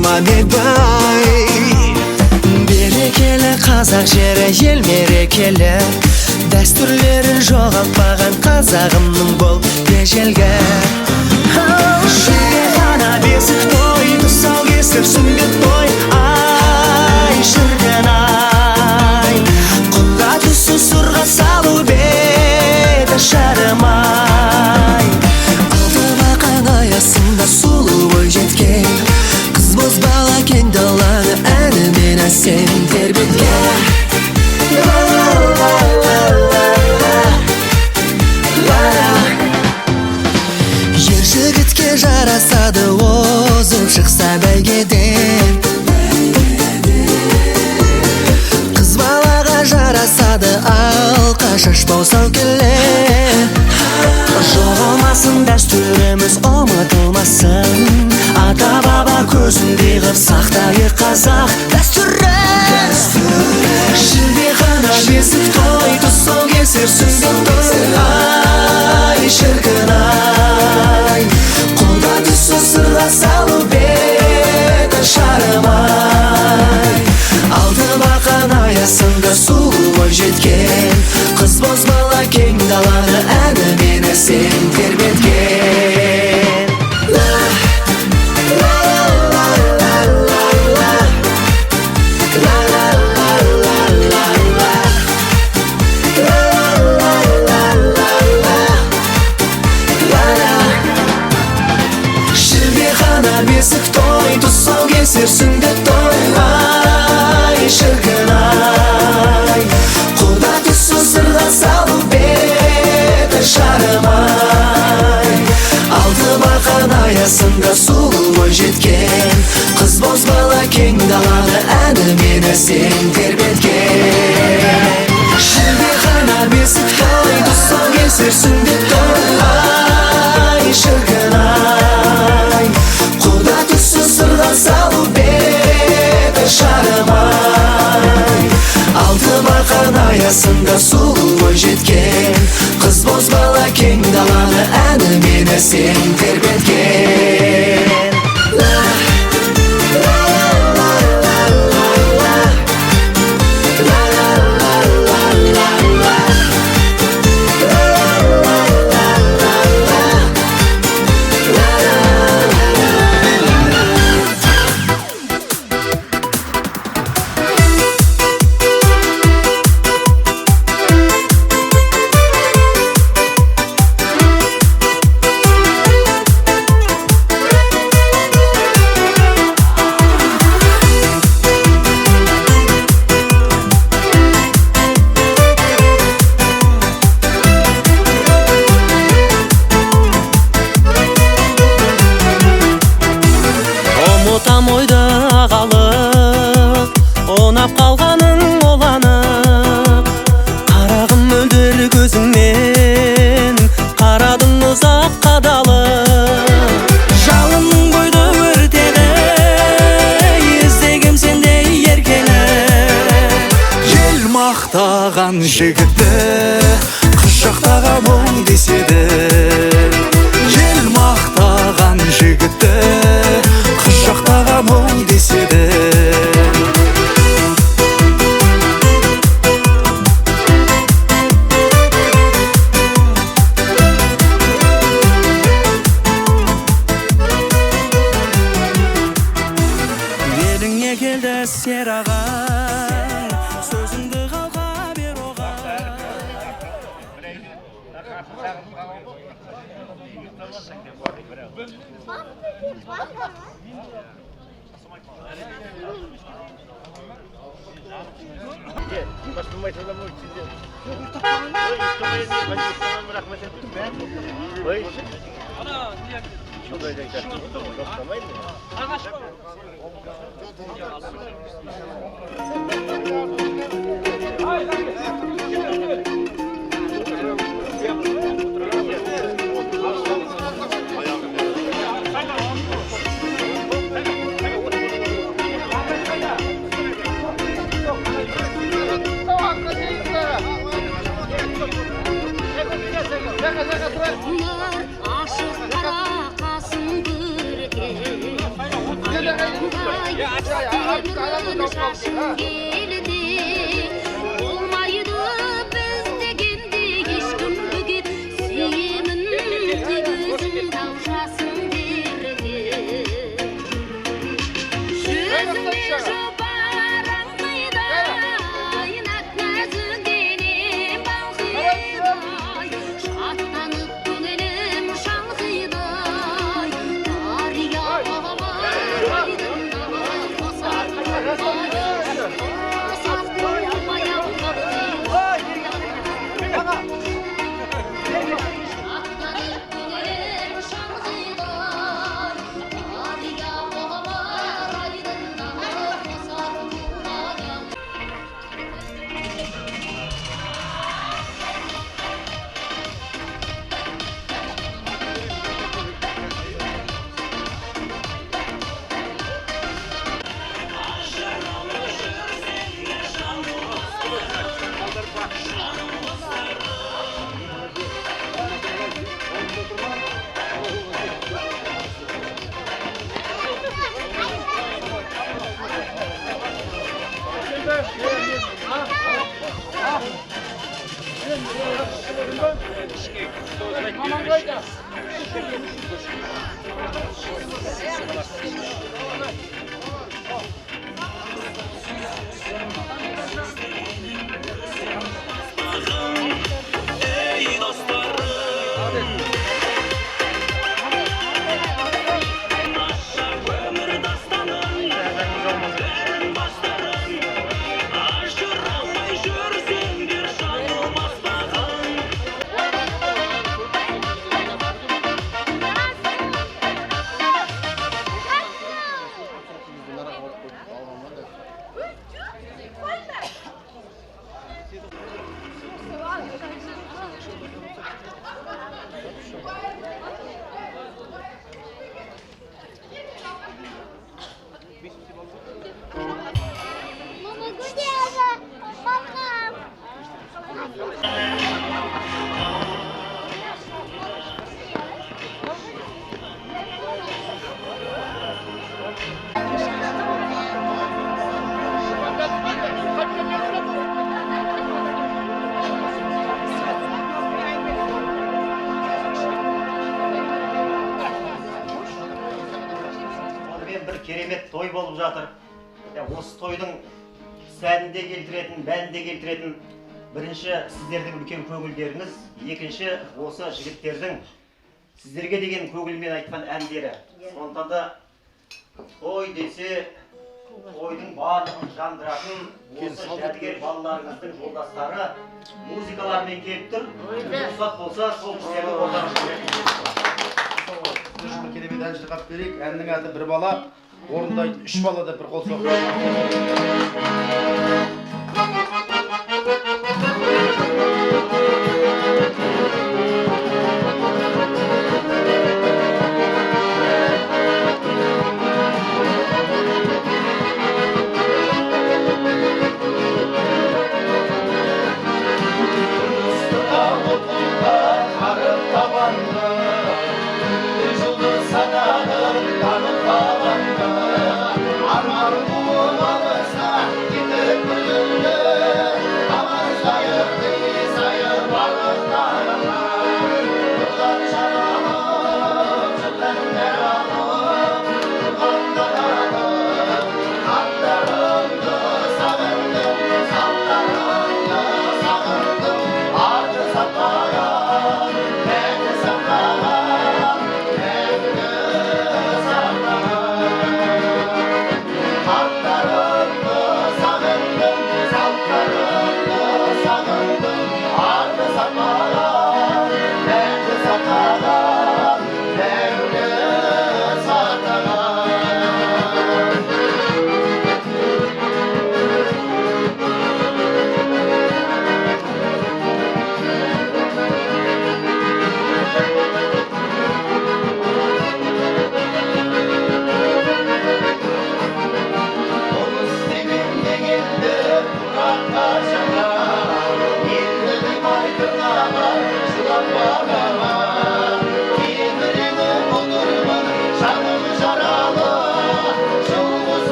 Мамедбай. Берекелі қазақ жері ел мерекелі, дәстүрлерін жоғалтпаған қазағымның бол ежелгі. Ғана бесік той, тұсаукесер сүндет той. Ай шіркін ай, құда түсі сұрға салу беті шарымай. Алты бақан аясында сұлу бой жеткен, қыз бозбала кең даланы әнімен әсем тербеткен. Ер жігітке жарасады озып шықса бәйгеден, қыз балаға жарасады алқа шашпау сәукеле. Жоғалмасын дәстүріміз, ұмытылмасын, ата баба көзіндей қып сақтайы қазақ дәстүрін. Шілдехана бесік той, тұсаукесер сүндет той. Ай шіркін ай, қолда түсі сырға салу беті шарымай. Алты бақан аясында сұлу бой жеткен, қыз бозбала кең даланы әнімен әсем тербеткен. Шілдехана бесік той, тұсаукесер сүндет той. Ай шіркін ай, құда түсі сырға салу беті шарымай. Алты бақан аясында сұлу бой жеткен, қыз бозбала кең даланы әнімен әсем тербеткен. Шілдехана бесік той, тұсаукесер сүндет той. Ай шіркін ай, құда түсі сырға салу беті шарымай. Алты бақан аясында сұлу бой жеткен, қыз бозбала кең даланы әнімен әсем тербеткен. Онап қалғаның оланып, қарағым мөлдір көзіңмен, қарадың ұзақ қадалып. Жалының бойды өртеді, іздегем сендей еркені. Ел мақтаған жігітті құшақтаған мұң деседі. Ел мақтаған жігітті құшақтаған мұң деседі. Еліңе келді серағаң, сөзіңді қалға бер оған. Aşıklara kasım bürge şaşın geldi. Olmaydı biz degende hiç gün seyimin gözün davşasın derdi. Yüzüne şobaran kıyday, inatmazın denem balkıyday. Şatlanıp dönelim şalkıyday. Darya aydınlar basar kıyday. Basar koymaya kalkıyday. Şatlanıp dönelim şalkıyday. Darya aydınlar basar kıyday. Mama gidiyor. Babam. Сонымен бір керемет той болып жатыр. Осы тойдың сәнін де келтіретін, мәнін де келтіретін бірінші сіздердің үлкен көңілдеріңіз, екінші осы жігіттердің сіздерге деген көңілмен айтқан әндері. Сондықтан да той десе тойдың барлығын жандыратын осы жәдігер балаларыңыздың жолдастары музыкалармен келіп тұр. Рұқсат болса сол кісілерді ортаға жіберейік. Бір керемет ән шырқап берейік. Әннің аты бір бала, орындайды үш бала да бір қол соғып.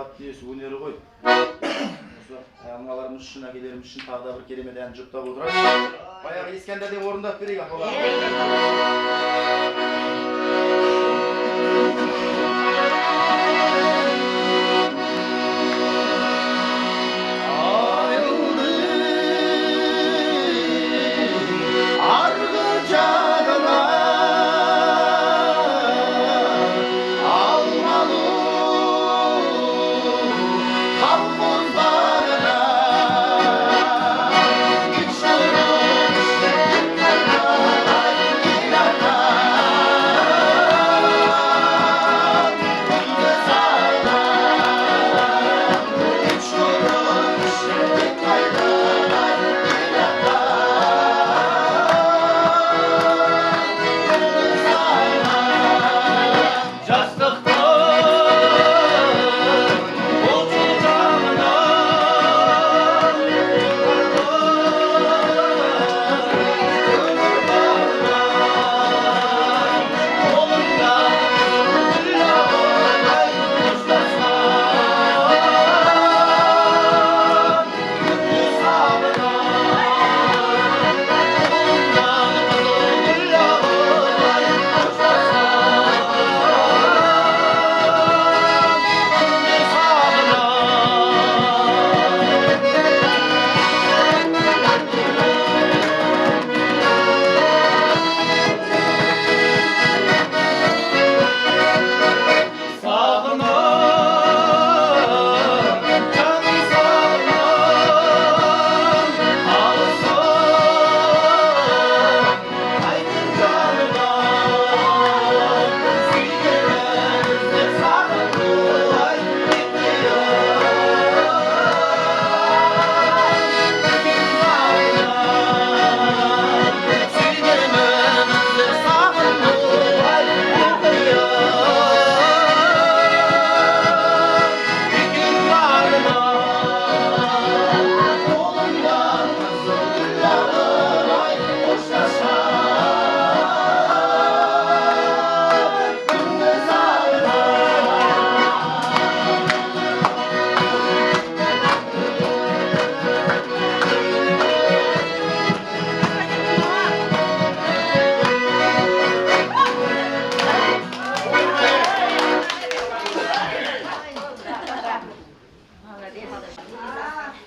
махаббат иесі өнері ғой. Осы ағаларымыз үшін, әкелеріміз үшін тағы да бір керемет ән жұптап отырайық. Баяғы Ескендерден орындап берейік ағалар.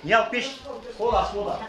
Не алып кеш? Қол аш бола.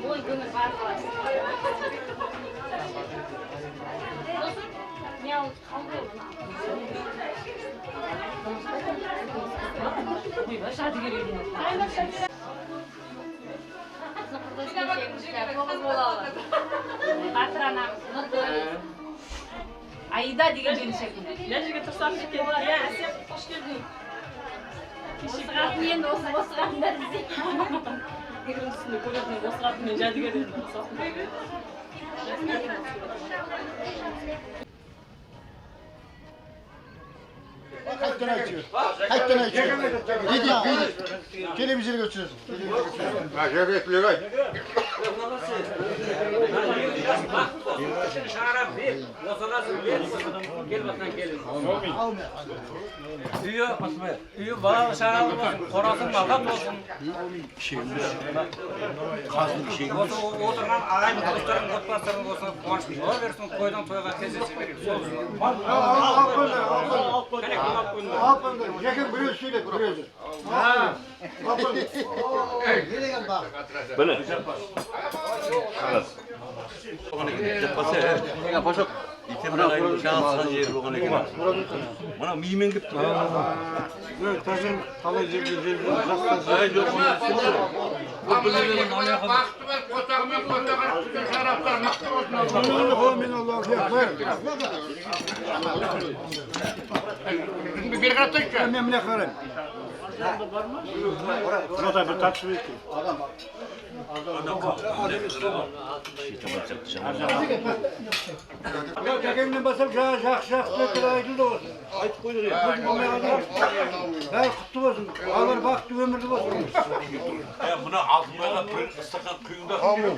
Ой, көңіл бар қалай. Не алып қалды. Айда деген келіншек. Мына жерге тұрсам екен. Иә, сен қош келдің. Осыған енді осыған да іздеймін. Екінің үстінде көретін осыған мен жәдігер едім. Kaçtan açıyor? Kaçtan açıyor? Gidip televizyona götürüyorsun. Aşağı bekliyor ay. Үйі балалы шағалы болсын, қорасын балғат болсын. Осы отырған ағайын достарын, отбасыларын болсын, қуанышын бола берсін, қойдан тойға кездесе берейік. Yakın buraya söyle, buraya söyle. Böyle. Ya boşak. İtemden ayrı şanslı yer bu kadar var. Bana mimin gibi. Evet, taşın kalay cebli. Ay yok. Bir katı ki. Memle karın. Burada bir taksi bekliyor. Tekenden basıp şak söküle olsun. Ayıp koydu ya. Her kutlu olsun. Ağlar baktı ömürlü olsun. Ya buna altına bir ıstakan kuyunda. Var mı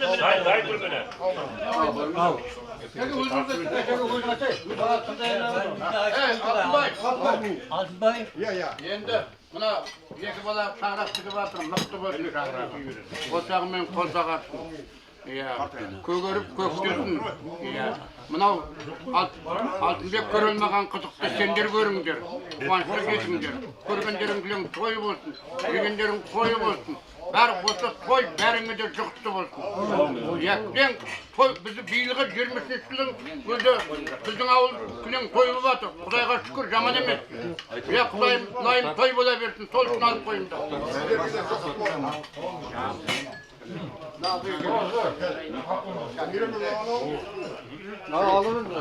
bir de? Hayır bir böyle. Al. Altınbay. Ya. Endi buna iki bala çağırıp çıkıp atırım, mıktı bolsun çağırıp. Koçağымен koçak atsın. Kөгөрүп көктөсүн. Мынау алтынбек көрөлмөгөн кызыкты сендер көрүңдер. Кубанычка кетиңдер. Көргөндөрүң той болсун, жегендөрүң той болсун. Бәрі осы той бәріңе де жұқты болсын. Ең той бізді биылғы 23 жылдың өзі біздің ауыл күнен той болып жатыр. Құдайға шүкір жаман емес. Құдайым лайым той бола берсін, сол үшін алып қойымда. Alırız mı?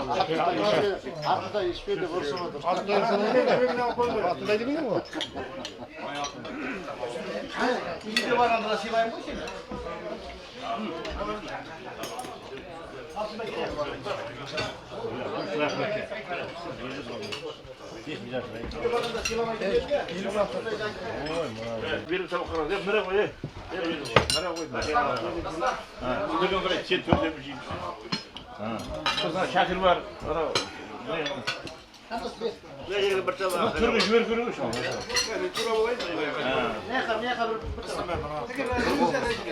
Hatta hiçbir de vursun. Hatta değil mi? İşte var anda şey var mı şimdi? Bir tabak kadar. Nereye koy? Nereye koy? Bugün böyle çet böyle bir şey. Sonra Şakir var. Ne yeri bir tabak. Türlü jüver görüyor şu an. Ne kadar?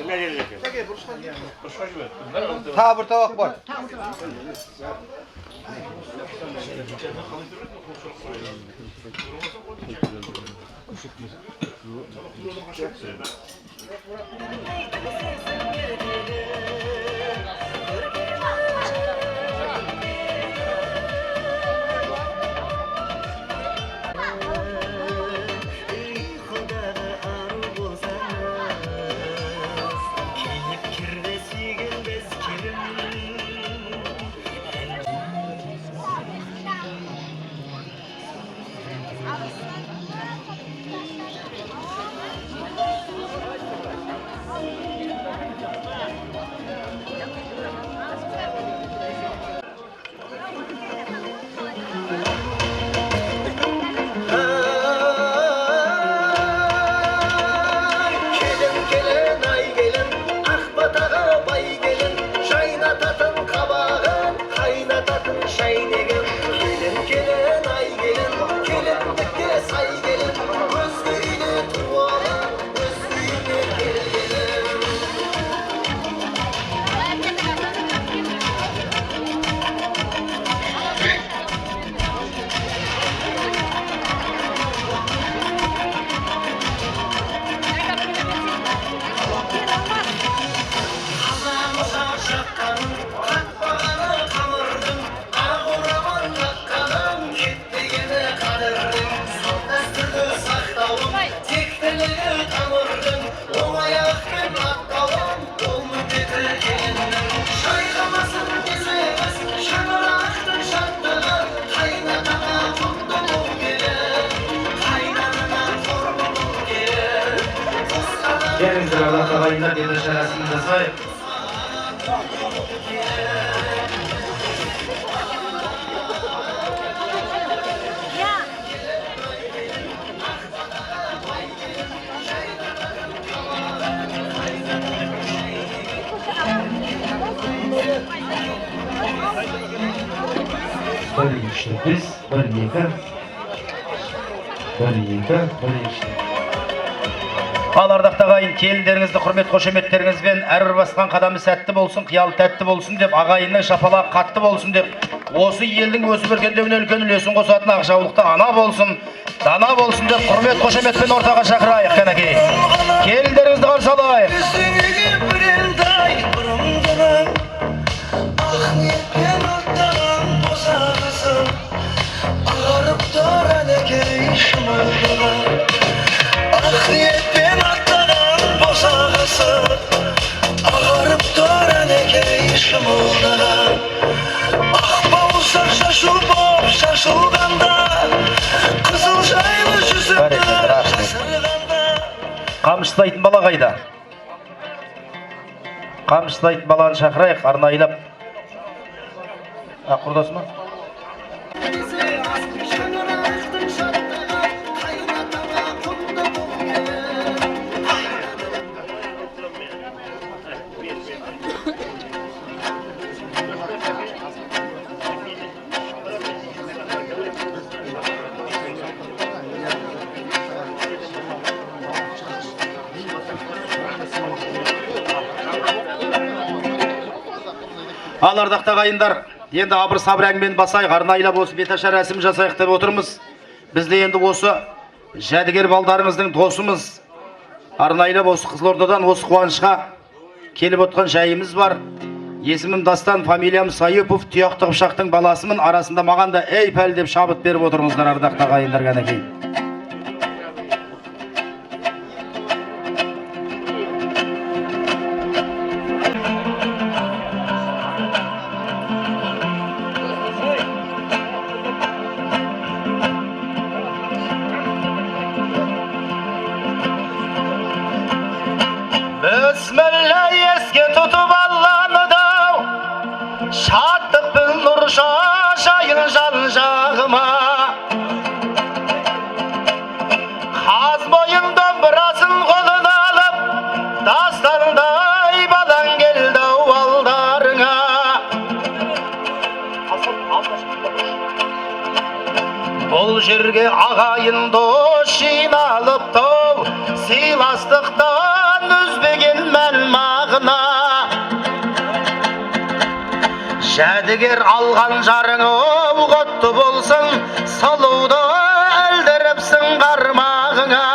Ne yeri? Buruşma jüver. Ta bir tabak var. ағайындар беташар рәсімін жасайық. Bir işte biz, bir yeka. Ал ардақты ағайын, келіндеріңізді құрмет қошеметтеріңізбен әрбір басқан қадамы сәтті болсын, қиялы тәтті болсын деп, ағайынның шапалағы қатты болсын деп, осы елдің өсіп өркендеуіне үлкен үлесін қосатын ақжаулықты ана болсын, дана болсын деп, құрмет қошеметпен ортаға шақырайық кәнекей. Келіндеріңізді қарсы алайық. Niyetpen atlanan bosağası ağarıp döreneke işim oldu. Ah boğulsa şaşılıp şaşılganda kızıl jaylı yüzümde şaşırganda. Қамшылайтын бала қайда? Қамшылайтын баланы шақырайық, арнайылап. Құрдасы ма? Ал ардақты ағайындар, енді абыр сабыр әңгімені басайық, арнайылап осы беташар рәсім жасайық деп отырмыз. Бізде енді осы жәдігер балдарыңыздың досымыз, арнайылап осы Қызылордадан осы қуанышқа келіп отқан жайымыз бар. Есімім Дастан, фамилиям Сайыпов, тұяқты қыпшақтың баласымын. Арасында маған да ей пәл деп шабыт беріп отырыңыздар ардақты ағайындар кәнекей. Bismillah esке tutup Allah'ını da şadlık bir nur şaşayın can жағыма. Қаз бойыңдан бірасын қолына алып, дастандай балаң келді алдарыңа. Бұл жерге ағайын дос жиналып тоу, сыйластықтан үзбеген мән мағына. Жәдігер алған жарың құтты болсын, сұлуды әлдіріпсің қармағыңа.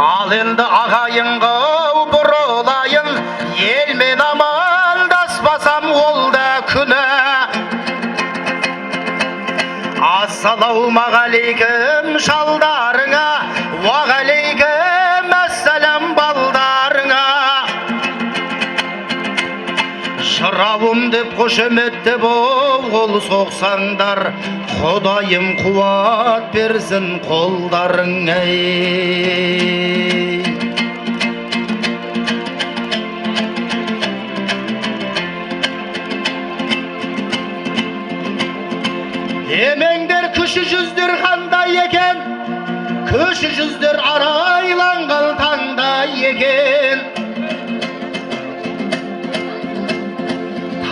Ал енді ағайынға бұрылайын, елмен амандаспасам ол да күні. Ассалаумағалейкім шалдарыңа, уағалейкім әссәләм балдарыңа. Жырауым деп қошеметті боп қол соқсаңдар, Құдайым қуат берсін қолдарыңа. Емеңдер күші жүздер қандай екен, күші жүздер арайланған таңдай екен.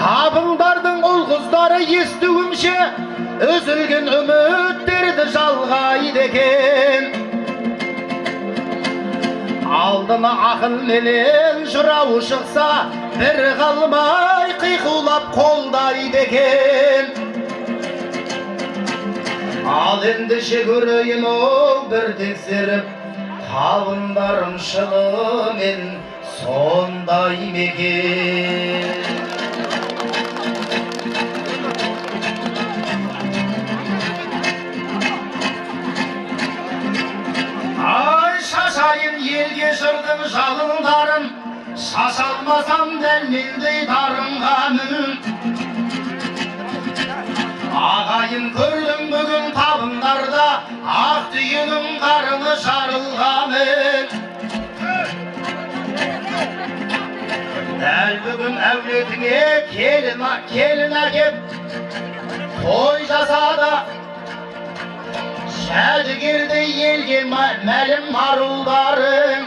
Табыңдардың ұл қыздары естуімше, үзілген үміттерді жалғайды екен. Алдына ақыл менен жырау шықса, бір қалмай қиқулап қолдайды екен. Ал енді көрейін оң бір тексеріп, табындарым шылымен сондай мекен. Ай шашайын елге жырдың жалындарын, шашалмасам дәлмелдей дарынғанын. Ағайын көрдім бүгін табындарда, ақ түйенің қарыны жарылғанын. Дәл бүгін әулетіңе келін әкеп той жасады. Жәдігерді елге мәлім арулдарың.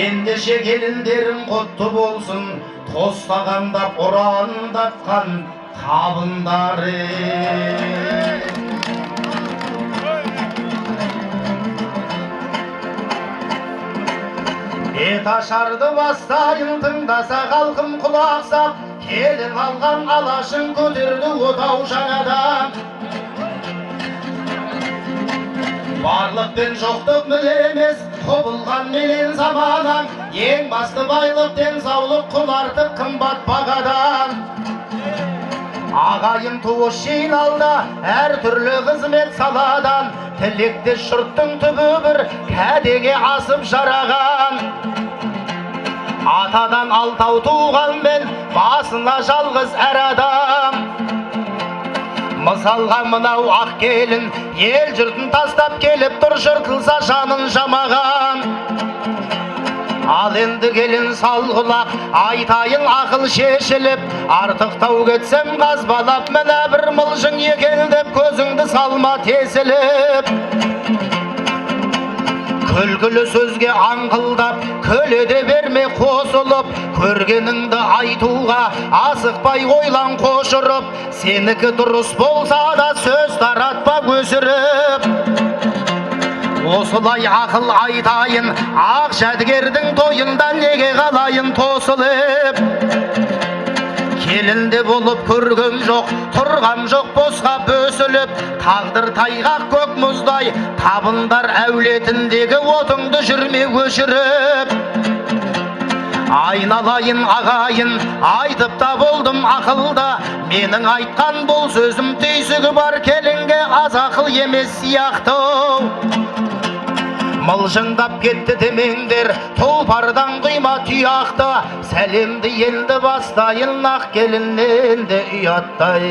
Ендеше келіндерің құтты болсын, тостағандап ұрандатқан табындары. Бет ашарды бастайын тыңдаса халқым құлақ сап, келін алған алашын көтерді отау жаңадан. Барлық пен жоқтық білемес, құбылған менен заманан, ең басты байлық денсаулық құлартып қымбат бағадан. Ағайын туыс жиналды әр түрлі қызмет саладан, тілекте жұрттың түбі бір кәдеге асып жараған. Атадан алтау туғанмен басына жалғыз әр адам. Мысалға мынау ақ келін ел жұртын тастап келіп тұр, жыртылса жанын жамаған. Ал енді келін салғылақ айтайын ақыл шешіліп, артықтау кетсем қазбалап міне бір мылжың екелдеп, көзіңді салма тесіліп. Күлкілі сөзге аңқылдап, күледе берме қосылып, көргеніңді айтуға асықпай ойлан қошырып, сенікі дұрыс болса да сөз таратпа өсіріп. Осылай ақыл айтайын, ақ жәдігердің тойында неге қалайын тосылып. Келінде болып көргем жоқ, тұрғам жоқ босқа бөсіліп, тағдыр тайғақ көк мұздай, табындар әулетіндегі отыңды жүрме өшіріп. Айналайын ағайын, айтып та болдым ақылда, менің айтқан бұл сөзім түйсігі бар келінге аз ақыл емес сияқты. Мылжыңдап кетті демеңдер, тұлпардан құйма тұяқты, сәлемді енді бастайын ақ келіннен де ұяттай.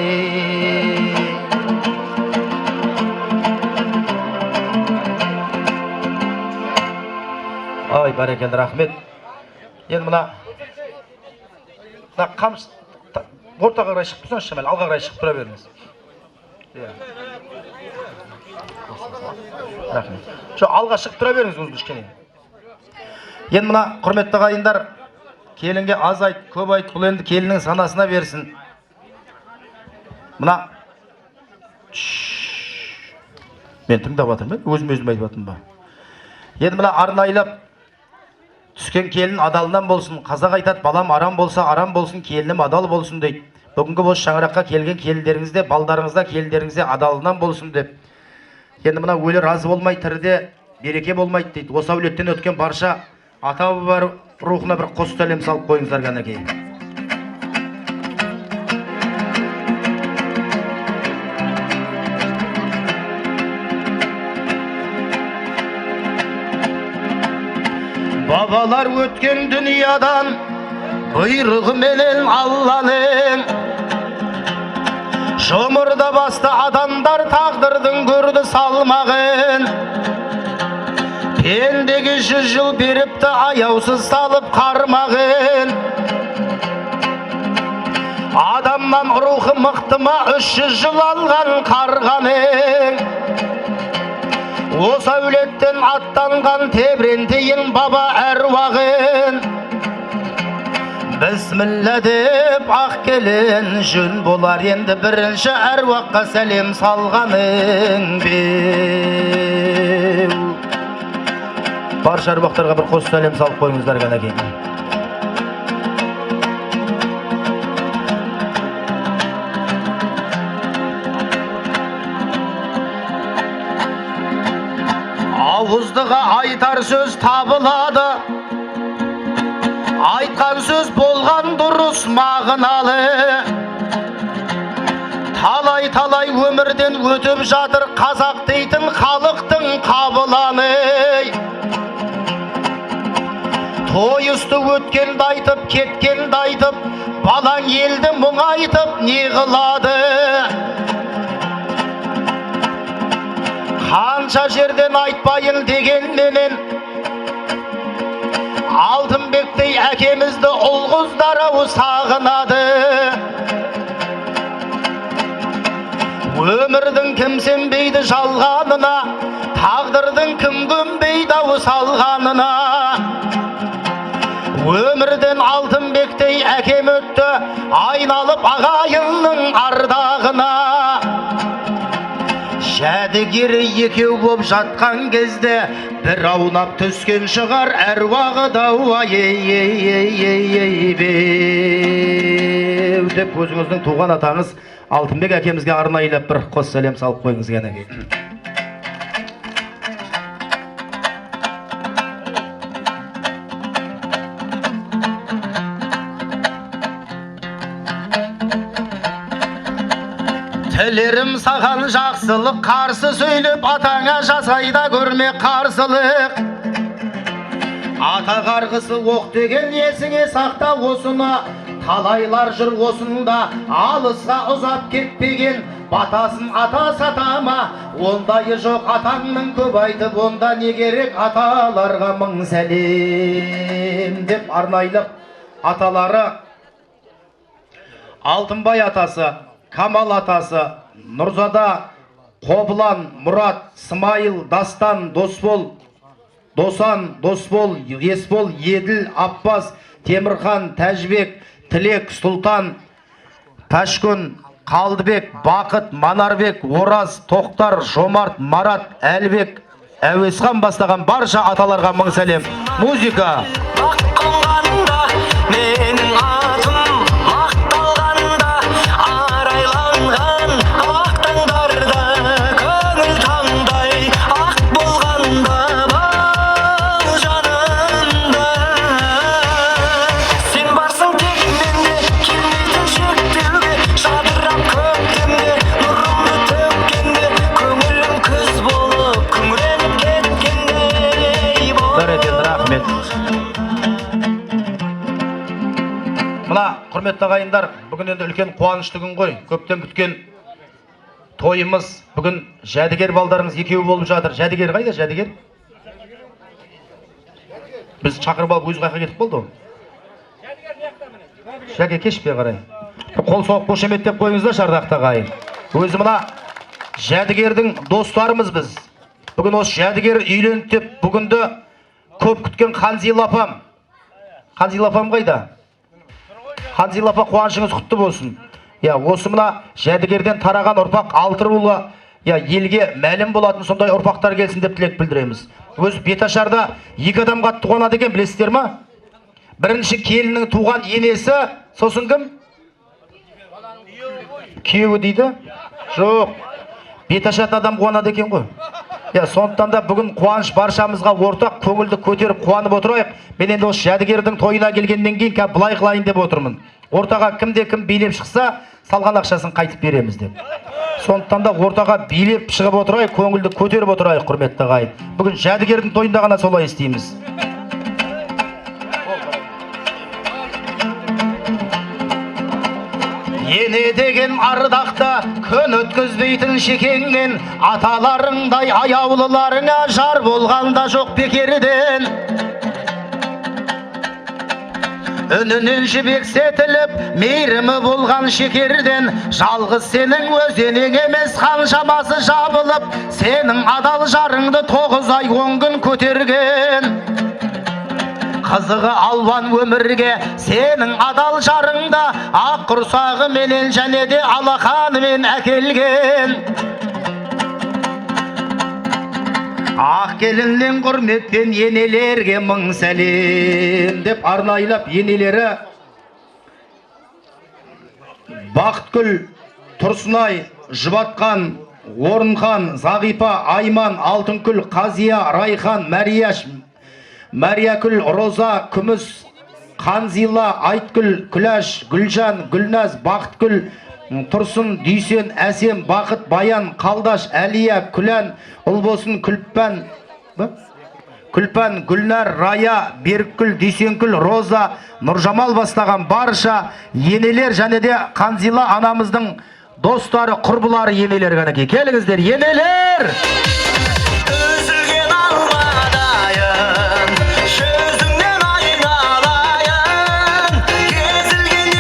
Ой, бәрекелді, рахмет. Енді мына қамыс ортаға қарай шығып тұрсаңыз, шамал алға қарай шығып тұра беріңіз. Рахмет. Алға шығып тұра беріңіз өзіңіз кішкене. Енді мына құрметті ағайындар, келінге аз айт, көп айт, бұл енді келіннің санасына берсін. Мына мен тыңдап жатырмын, өзім айтып жатырмын ба? Енді мына арнайлап түскен келін адалынан болсын. Қазақ айтады, балам арам болса арам болсын, келінім адал болсын дейді. Бүгінгі осы шаңыраққа келген келіндеріңізде, балдарыңызда келіндеріңізде адалынан болсын деп. Енді мына өлі разы болмай тіріде береке болмайды дейді. Осы әулеттен өткен барша ата баба рухына бір қос сәлем салып қойыңыздар қанекей. Бабалар өткен дүниядан бұйрығы менен Алланың, жұмырда басты адамдар тағдырдың көрді салмағын. Пендеге 100 жыл беріпті аяусыз салып қармағын. Адамнан рухы мықтыма 300 жыл алған қарғаның. Осы әулеттен аттанған тебірентейін баба әруағын. Бісміллә деп ақ келін жөн болар, енді бірінші әруаққа сәлем салғаның беу. Барша әруақтарға бір қос сәлем салып қойыңыздар қанекей. Ауыздыға айтар сөз табылады, айтқан сөз болған дұрыс мағыналы. Талай өмірден өтіп жатыр қазақ дейтін халықтың қабыланы. Той үсті өткенді айтып, кеткенді айтып, балаң елді мұңайтып не қылады? Қанша жерден айтпайын дегенменен сағынады. Өмірдің кім сенбейді жалғанына, тағдырдың кім көнбейді ау салғанына. Өмірден алтынбектей әкем өтті, айналып ағайынның ардағына. Жәдігері екеу боп жатқан кезде бір аунап түскен шығар әруағы дау деп өзіңіздің туған атаңыз Алтынбек әкемізге арнайылап бір қос сәлем салып қойыңыз кәнеки. Тілерім саған жақсылық, қарсы сөйлеп атаңа жасайда көрме қарсылық. Ата қарғысы оқ деген есіңе сақта осыны, талайлар жүр осында алысқа ұзап кетпеген, батасын ата сатама, ондайы жоқ атаңның көп айтып, онда не керек аталарға мың сәлем деп арнайлып аталары Алтынбай атасы, Камал атасы, Нұрзада, Қобылан, Мұрат, Смайыл, Дастан, Досбол, Досан, Досбол, Есбол, Еділ, Аппас, Темірхан, Тәжбек, Тілек, Сұлтан, Ташкүн, Қалдыбек, Бақыт, Манарбек, Ораз, Тоқтар, Жомарт, Марат, Әлбек, Әуесхан бастаған барша аталарға мың сәлем. Музыка. Менің атым мақталғанда, арайланған ақтаңдарда, көңіл таңдай ақ болғанда, бал жанымда. Сен барсың тек менде, келмейтін шектеуге, жадырап көктемде, нұрымды төккенде, көңілім күз болып күңіреніп кеткендей бол. Рахмет. Мына құрметті ағайындар, бүгін енді үлкен қуанышты күн ғой. Көптен күткен тойымыз. Бүгін жәдігер балдарыңыз екеуі болып жатыр. Жәдігер қайда, жәдігер? Біз шақырып алып өз қайқа кетіп болды. Жәке кешпе қарай. Қол соғып қошеметтеп қойыңыздар шардақты ағайын. Өзі мына жәдігердің достарымыз біз. Бүгін осы жәдігер үйленді деп бүгінді көп күткен Ханзила апам. Ханзила апам қайда? Ханзила апа қуанышыңыз құтты болсын. Осы мына жәдігерден тараған ұрпақ 6 рулы елге мәлім болатын сондай ұрпақтар келсін деп тілек білдіреміз. Өз Беташарда 2 адам қатты қуанады екен, білесіздер ма? Бірінші келіннің туған енесі, сосын кім? Күйеуі дейді? Жоқ. Беташарда адам қуанады екен ғой. Сондықтан да бүгін қуаныш баршамызға ортақ, көңілді көтеріп қуанып отырайық. Мен енді осы жәдігердің тойына келгеннен кейін былай қылайын деп отырмын. Ортаға кімде кім билеп шықса, салған ақшасын қайтып береміз деп. Сондықтан да ортаға билеп шығып отырайық, көңілді көтеріп отырайық, құрметті ағайын. Бүгін жәдігердің тойында ғана солай істейміз. Ене деген ардақта күн өткізбейтін шекеңнен, аталарыңдай аяулыларыңа жар болғанда жоқ бекерден. Үнінен жібек сетіліп, мейірімі болған шекерден, жалғыз сенің өзенең емес қаншамасы жабылып, сенің адал жарыңды 9 ай 10 күн көтерген. Қызығы алуан өмірге сенің адал жарыңда, ақ құрсағы менен және де алақанымен әкелген. Ақ келіннен құрметпен енелерге мың сәлем деп арнайлап енелері Бақытгүл, Тұрсынай, Жұбатқан, Орынхан, Зағипа, Айман, Алтынкүл, Қазия, Райхан, Мәрияш, Мәриякүл, Роза, Күміс, Қанзила, Айтгүл, Күләш, Гүлжан, Гүлназ, Бақытгүл, Тұрсын, Дүйсен, Әсем, Бақыт, Баян, Қалдаш, Әлия, Күлән, Ұлбосын, Күлпан, Гүлнар, Рая, Беріккүл, Дүйсенкүл, Роза, Нұржамал бастаған барша енелер және де Қанзила анамыздың достары, құрбылары енелер ғанеке. Келіңіздер, енелер! Жүзіңнен айналайын, кезілген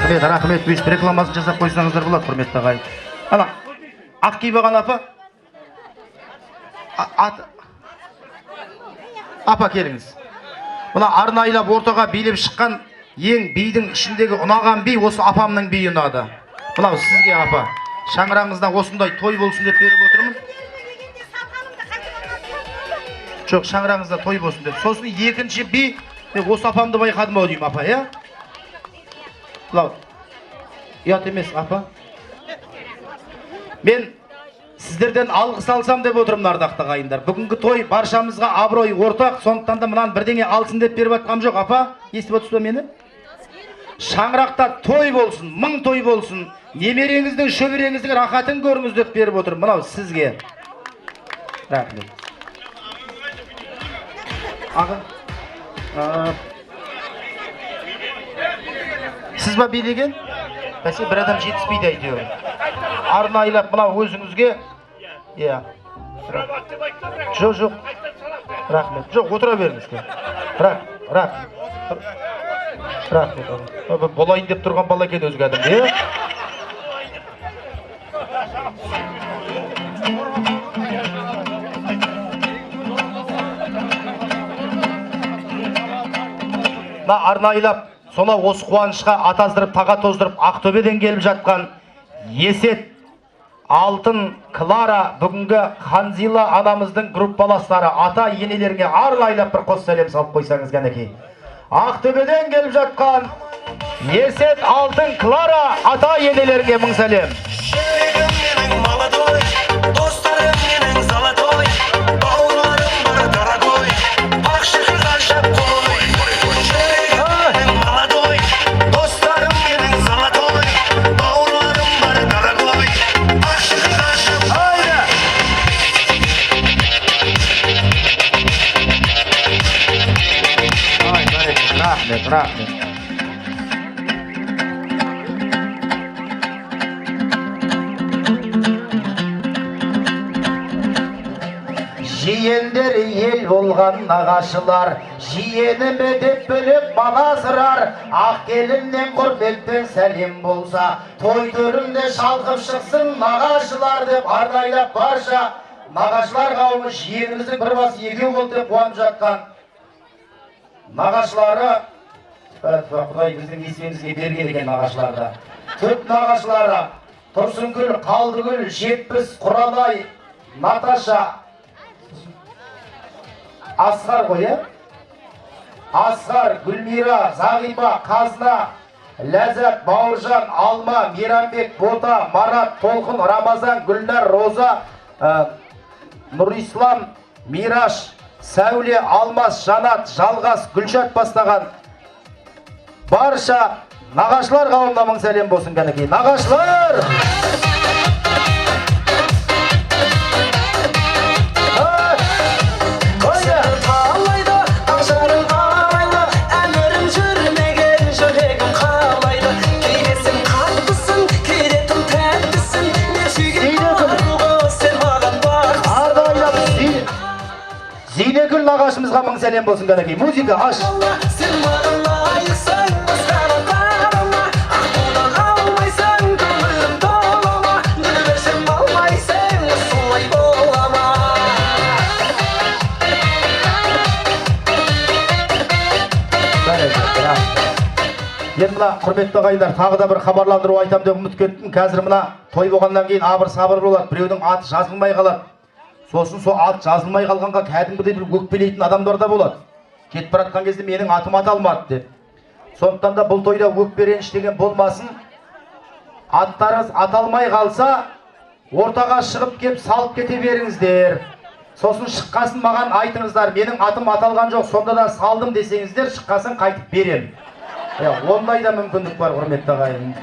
рахмет. Өйстіп рекламасын жасап қойсаңыздар болады, құрметті ағайын. Ана, ақ киіп алған апа. Апа келіңіз. Мына арнайылап ортаға билеп шыққан ең бидің ішіндегі ұнаған би осы апамның биі ұнады. Мынау сізге апа. Шаңырағыңызда осындай той болсын деп беріп отырмын. Жоқ, шаңырағыңызда той болсын деп. Сосын екінші би, осы апамды байқадым ау деймін апа, иә? Мынау ұят емес апа. Мен сіздерден алғыс алсам деп отырмын, ардақты ағайындар. Бүгінгі той баршамызға абырой ортақ, сондықтан да мынаны бірдеңе алсын деп беріп жатқам жоқ, апа. Естіп отырсыз ба мені? Шаңырақта той болсын, мың той болсын, немереңіздің, шөбереңіздің рахатын көріңіз деп беріп отырмын. Мынау сізге. Рахмет. Аға. Сіз ба билеген? Бәсе бір адам жетіспейді әйтеуір. Арнайылап мынау өзіңізге. Иә. Жоқ. Рахмет. Жоқ, отыра беріңіз. Рахмет. Болайын деп тұрған бала екен өзге адам, иә? Арнайылап сола осы қуанышқа атаздырып, таға тоздырып, Ақтөбеден келіп жатқан Есет, Алтын, Клара, бүгінгі Ханзила анамыздың группаластары, ата енелеріне арнайылап бір қос сәлем салып қойсаңыз кәнекей. Ақтөбеден келіп жатқан Есет, Алтын, Клара, ата енелеріне мың сәлем. Рахмет. Жиендер ел болған нағашылар, жиеніме деп біліп бала сырар, ақ келіннен құрметпен сәлем болса, той төрінде шалқып шықсын нағашылар деп арнайлап барша нағашылар қауымы жиеніміздің бір бас екеу болды деп қуанып жатқан нағашылары, Құдай біздің есемізге берген екен нағашыларда. Төрт нағашылары Тұрсынгүл, Қалдыгүл, Жетпіс, Құралай, Наташа, Асқар ғой, е? Асқар, Гүлмира, Зағипа, Қазына, Ләззат, Бауыржан, Алма, Мейрамбек, Бота, Марат, Толқын, Рамазан, Гүлнар, Роза, Нұрислам, Мираш, Сәуле, Алмас, Жанат, Жалғас, Гүлшат бастаған барша нағашылар қауымына мың сәлем болсын кәнекей. Нағашылар! Зейнекүл нағашымызға мың сәлем болсын кәнекей. Музыка аш! Енді мына құрметті ағайындар, тағы да бір хабарландыру айтам деп үміт кеттім. Қазір мына той болғаннан кейін абыр сабыр болады. Біреудің аты жазылмай қалады. Сосын сол ат жазылмай қалғанға кәдімгідей бір өкпелейтін адамдар да болады. Кетіп бара жатқан кезде менің атым аталмады деп. Сондықтан да бұл тойда өкпе реніш деген болмасын. Аттарыңыз аталмай қалса, ортаға шығып кеп салып кете беріңіздер. Сосын шыққасын маған айтыңыздар, менің атым аталған жоқ, сонда да салдым десеңіздер, шыққасын қайтып берем. Ондай да мүмкіндік бар, құрметті ағайын.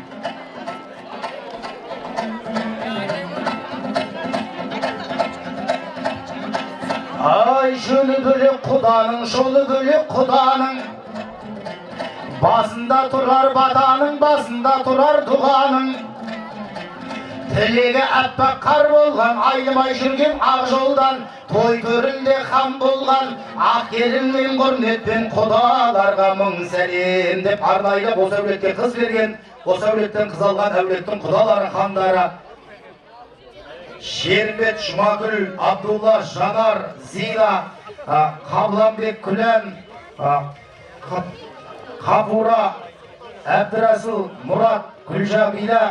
Ай, жөні бөлек құданың, жолы бөлек құданың, басында тұрар батаның, басында тұрар дұғаның. Тілегі әппақ қар болған, айнымай жүрген ақ жолдан, той төрінде хан болған, ақ келінмен құрметпен құдаларға мың сәлем деп арнайы осы әулетке қыз берген осы әулеттен қыз алған әулеттің құдалары хандары Шербет, Жұмагүл, Абдулла, Жанар, Зина, Қабыланбек, Күлән, Қапура, Әбдірәсіл, Мұрат, Гүлжамила,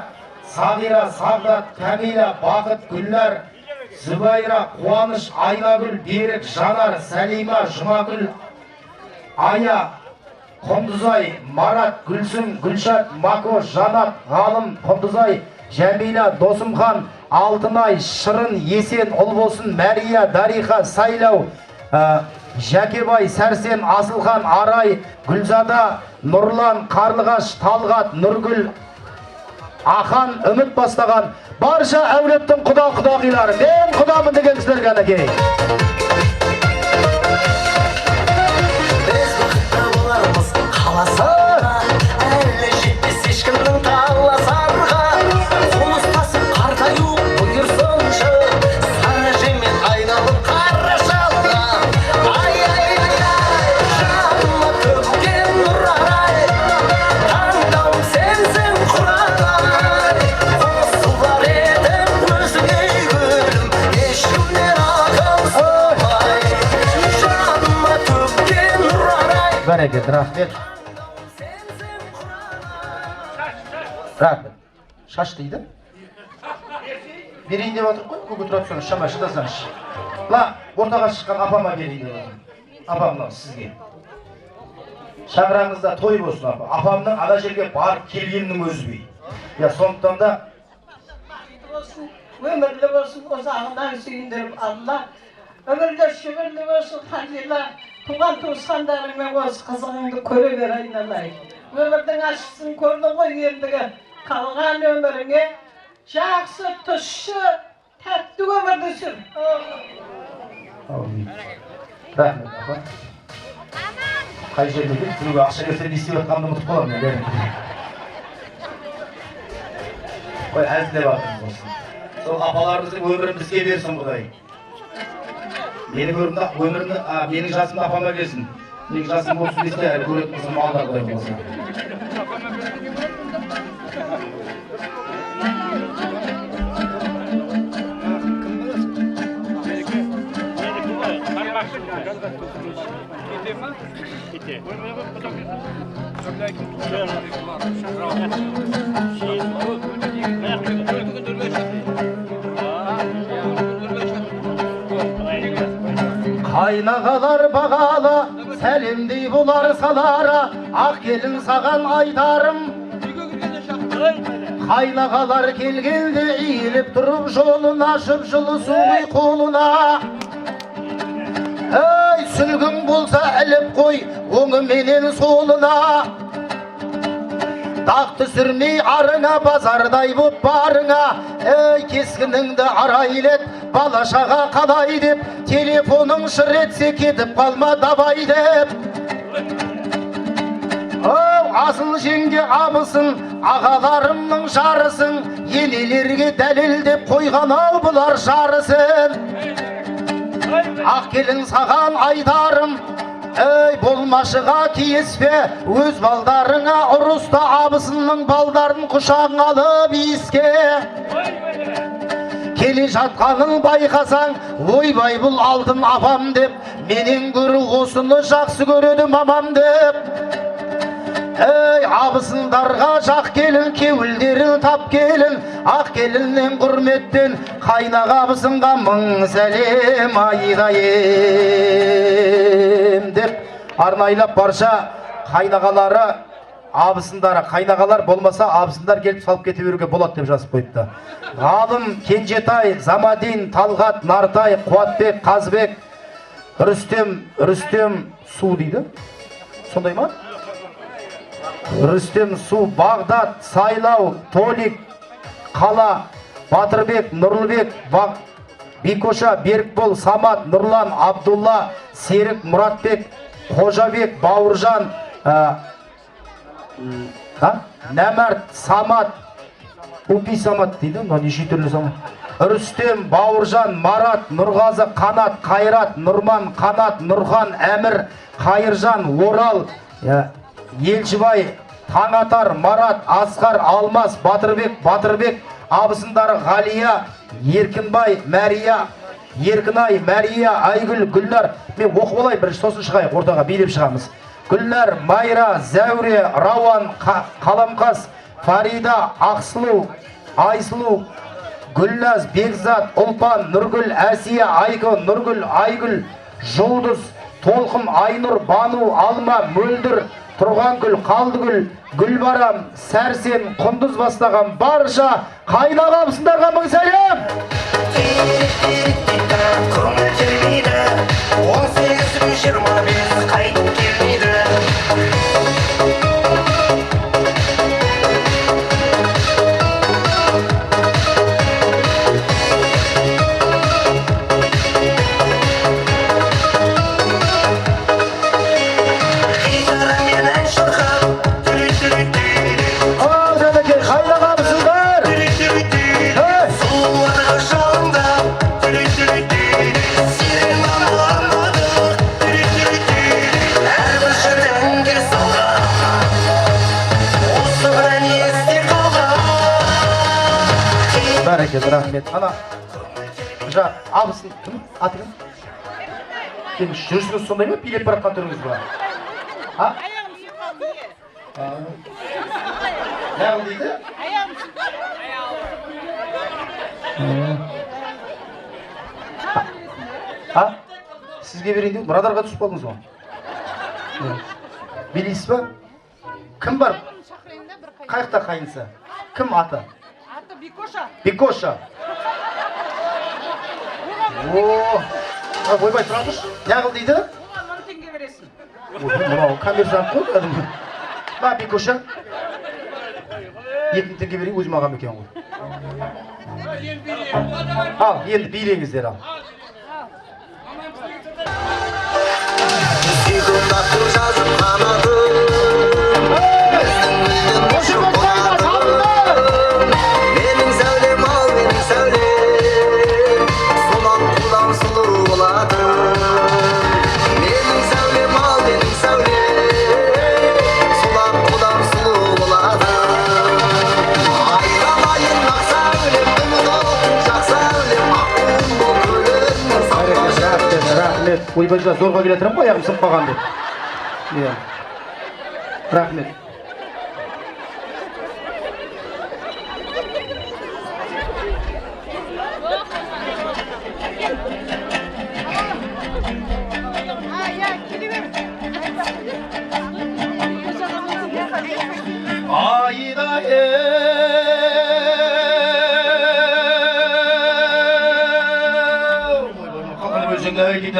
Сағира, Сағдат, Кәмила, Бақыт, Гүлләр, Зүбайра, Қуаныш, Айнагүл, Берік, Жанар, Сәлима, Жұмагүл, Ая, Құндызай, Марат, Гүлсім, Гүлшат, Мако, Жанат, Ғалым, Құндызай, Жәмила, Досымхан, Алтынай, Шырын, Есен, Ұлбосын, Мәрия, Дариха, Сайлау, Жәкебай, Сәрсен, Асылхан, Арай, Гүлзада, Нұрлан, Қарлығаш, Талғат, Нұргүл, Ахан, үміт бастаған барша әулеттің құда-құдағилары. Мен құдамын деген кісілер ғанекей. Біз бақытты болармыз қаласарға, әлі жетпес ешкімнің таласарға. Қол ұстасып қартаю бұйырсыншы, сары жеммен айналып қара шалға. Ай-ай-ай-ай, жаныма төккен нұр арай, таңдауым сенсің құралай. Қосылар едім өзіңе гүлім, ешкімнен ақылсымай. Жаныма төккен нұр арай. Бәрекет, рахмет. Рахмет. Шаш дейді? Берейін деп отыр қой, көке тұра түсіңіз, шама шыдасаңыз. Ла, ортаға шыққан апама берейін деп отыр. Апамнан сізге. Шаңыраңызда той болсын апа. Апамның ана жерге барып келгенінің өзі бей. Я сондықтан да өмірлі болсын, ұзағынан сүйіндіріп алла. Өмірлі шүбірлі болсын, қандила. Туған туысқандарыңмен осы қызығыңды көре бер айналайын. Өмірдің ашысын көрдің ғой ендігі. Қалған өміріңе жақсы, тұщы, тәтті өмірді сүр. рахмет апа. Қай жерде деп, біреуге ақша берсе не істеп жатқанымды ұмытып қаламын мен. Қой, әзілдеп жатырмыз болсын. Сол апаларымыздың өмірін бізге берсін Құдай. Менің жасымда апама келсін. Менің жасым болсын десе, әлі көретін болсын малдар Құдай болсын. Қайнағалар бағалы, сәлемдей болар салара, ақ келін саған айтарым. Қайнағалар келгенде иіліп тұрып жолын ашып жылы суы қолына. Ей, сүлгің болса іліп қой, оңы менен солына. Дақ түсірмей арыңа, базардай боп барыңа. Ей, кескініңді арайлет, балашаға қалай деп, телефоның шыр етсе кетіп қалма дабай деп. Оу, асыл жеңге абысын, ағаларымның жарысын, енелерге дәлелдеп қойған ау бұлар жарысын. Ақ келін саған айтарым, ей, болмашыға тиіспе, өз балдарыңа ұрыста абысының балдарын құшағың алып иіске. Келе жатқанын байқасаң, ойбай бұл алтын апам деп, менен көрі осыны жақсы көреді мамам деп. Ей, абысындарға жақ келін, кеуілдерін тап келін, ақ келіннен құрметтен, қайнақ абысынға мың сәлем айдайым деп, арнайлап барша қайнағалары, абысындары, қайнағалар болмаса абысындар келіп салып кете беруге болады деп жазып қойыпты. Ғалым, Кенжетай, Замадин, Талғат, Нартай, Қуатбек, Қазбек, Рүстем Су дейді. Сондай ма? Рүстем Су, Бағдат, Сайлау, Толик, Қала, Батырбек, Нұрлыбек, Бекоша, Берікбол, Самат, Нұрлан, Абдулла, Серік, Мұратбек, Қожабек, Бауыржан, Нәмәрт, Самат, Упи Самат дейді, неше түрлі Самат. Рүстем, Бауыржан, Марат, Нұрғазы, Қанат, Қайрат, Нұрман, Қанат, Нұрхан, Әмір, Қайыржан, Орал, Елшібай, Таңатар, Марат, Асқар, Алмас, Батырбек, абысындары Ғалия, Еркінбай, Мәрия, Еркінай, Мәрия, Айгүл, Гүлнар. Мен оқып олай бірінші, сосын шығайық, ортаға билеп шығамыз. Гүлнар, Майра, Зәуре, Рауан, Қаламқас, Фарида, Ақсылу, Айсылу, Гүлназ, Бекзат, Ұлпан, Нұргүл, Әсия, Айко, Нұргүл, Айгүл, Жұлдыз, Толқын, Айнұр, Бану, Алма, Мөлдір, Тұрғангүл, Қалдыгүл, Гүлбарам, Сәрсен, Құндыз бастаған барша қайнағамсындарға мың сәлем! Көңіл термейді 18-25 қайтып келмейді Рахмет. Ана, абысын, кім? Аты кім? Кім, жүрісіңіз сондай ма? Билеп баратқан түріңіз ба? Аяғым сүйіп қалды. Дейді? Аяғым сүйіп. Сізге берейін деп, Мұрадарға түсіп қалдыңыз ба? Билейсіз ба? Кім бар? Қайықта қайынса? Кім аты? Бекоша. Ойбай тұра тұршы. Неғыл дейді? Оған 1000 теңге бересің. Мынау коммерсант қой кәдімгі. Ба, Бекоша. 2000 теңге берейін, өзім ағам екен ғой. Ал, енді билеңіздер ал. Сүйгімдатты жазып қанады Ойбайға зорға келетірім ғой, аяғым сынып қалған деп. Рахмет.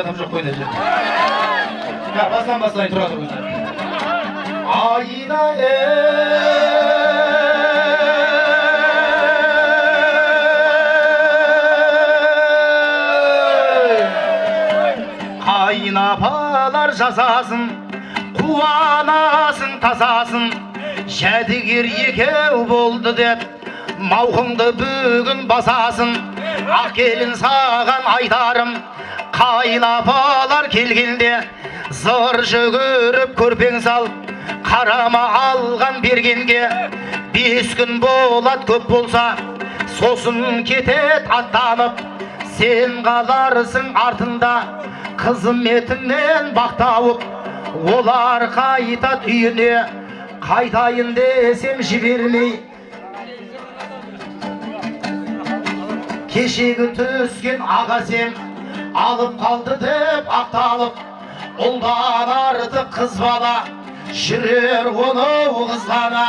Айтам жоқ қойды жер. Басынан тұра тұр өзі. Айда қайнапалар жасасын, қуанасын тазасын, жәдігер екеу болды деп мауқыңды бүгін басасын. Ақ келін саған айтарым, қайнапалар келгенде зыр жүгіріп көрпең сал, қарама алған бергенге. 5 күн болат көп болса, сосын кетет аттанып, сен қаларсың артында қызметіңнен бақтауып. Олар қайтат үйіне, қайтайын десем жібермей, кешегі түскен ағасем алып қалды деп ақталып. Ұлдан артық қыз бала жүрер оны қызғана.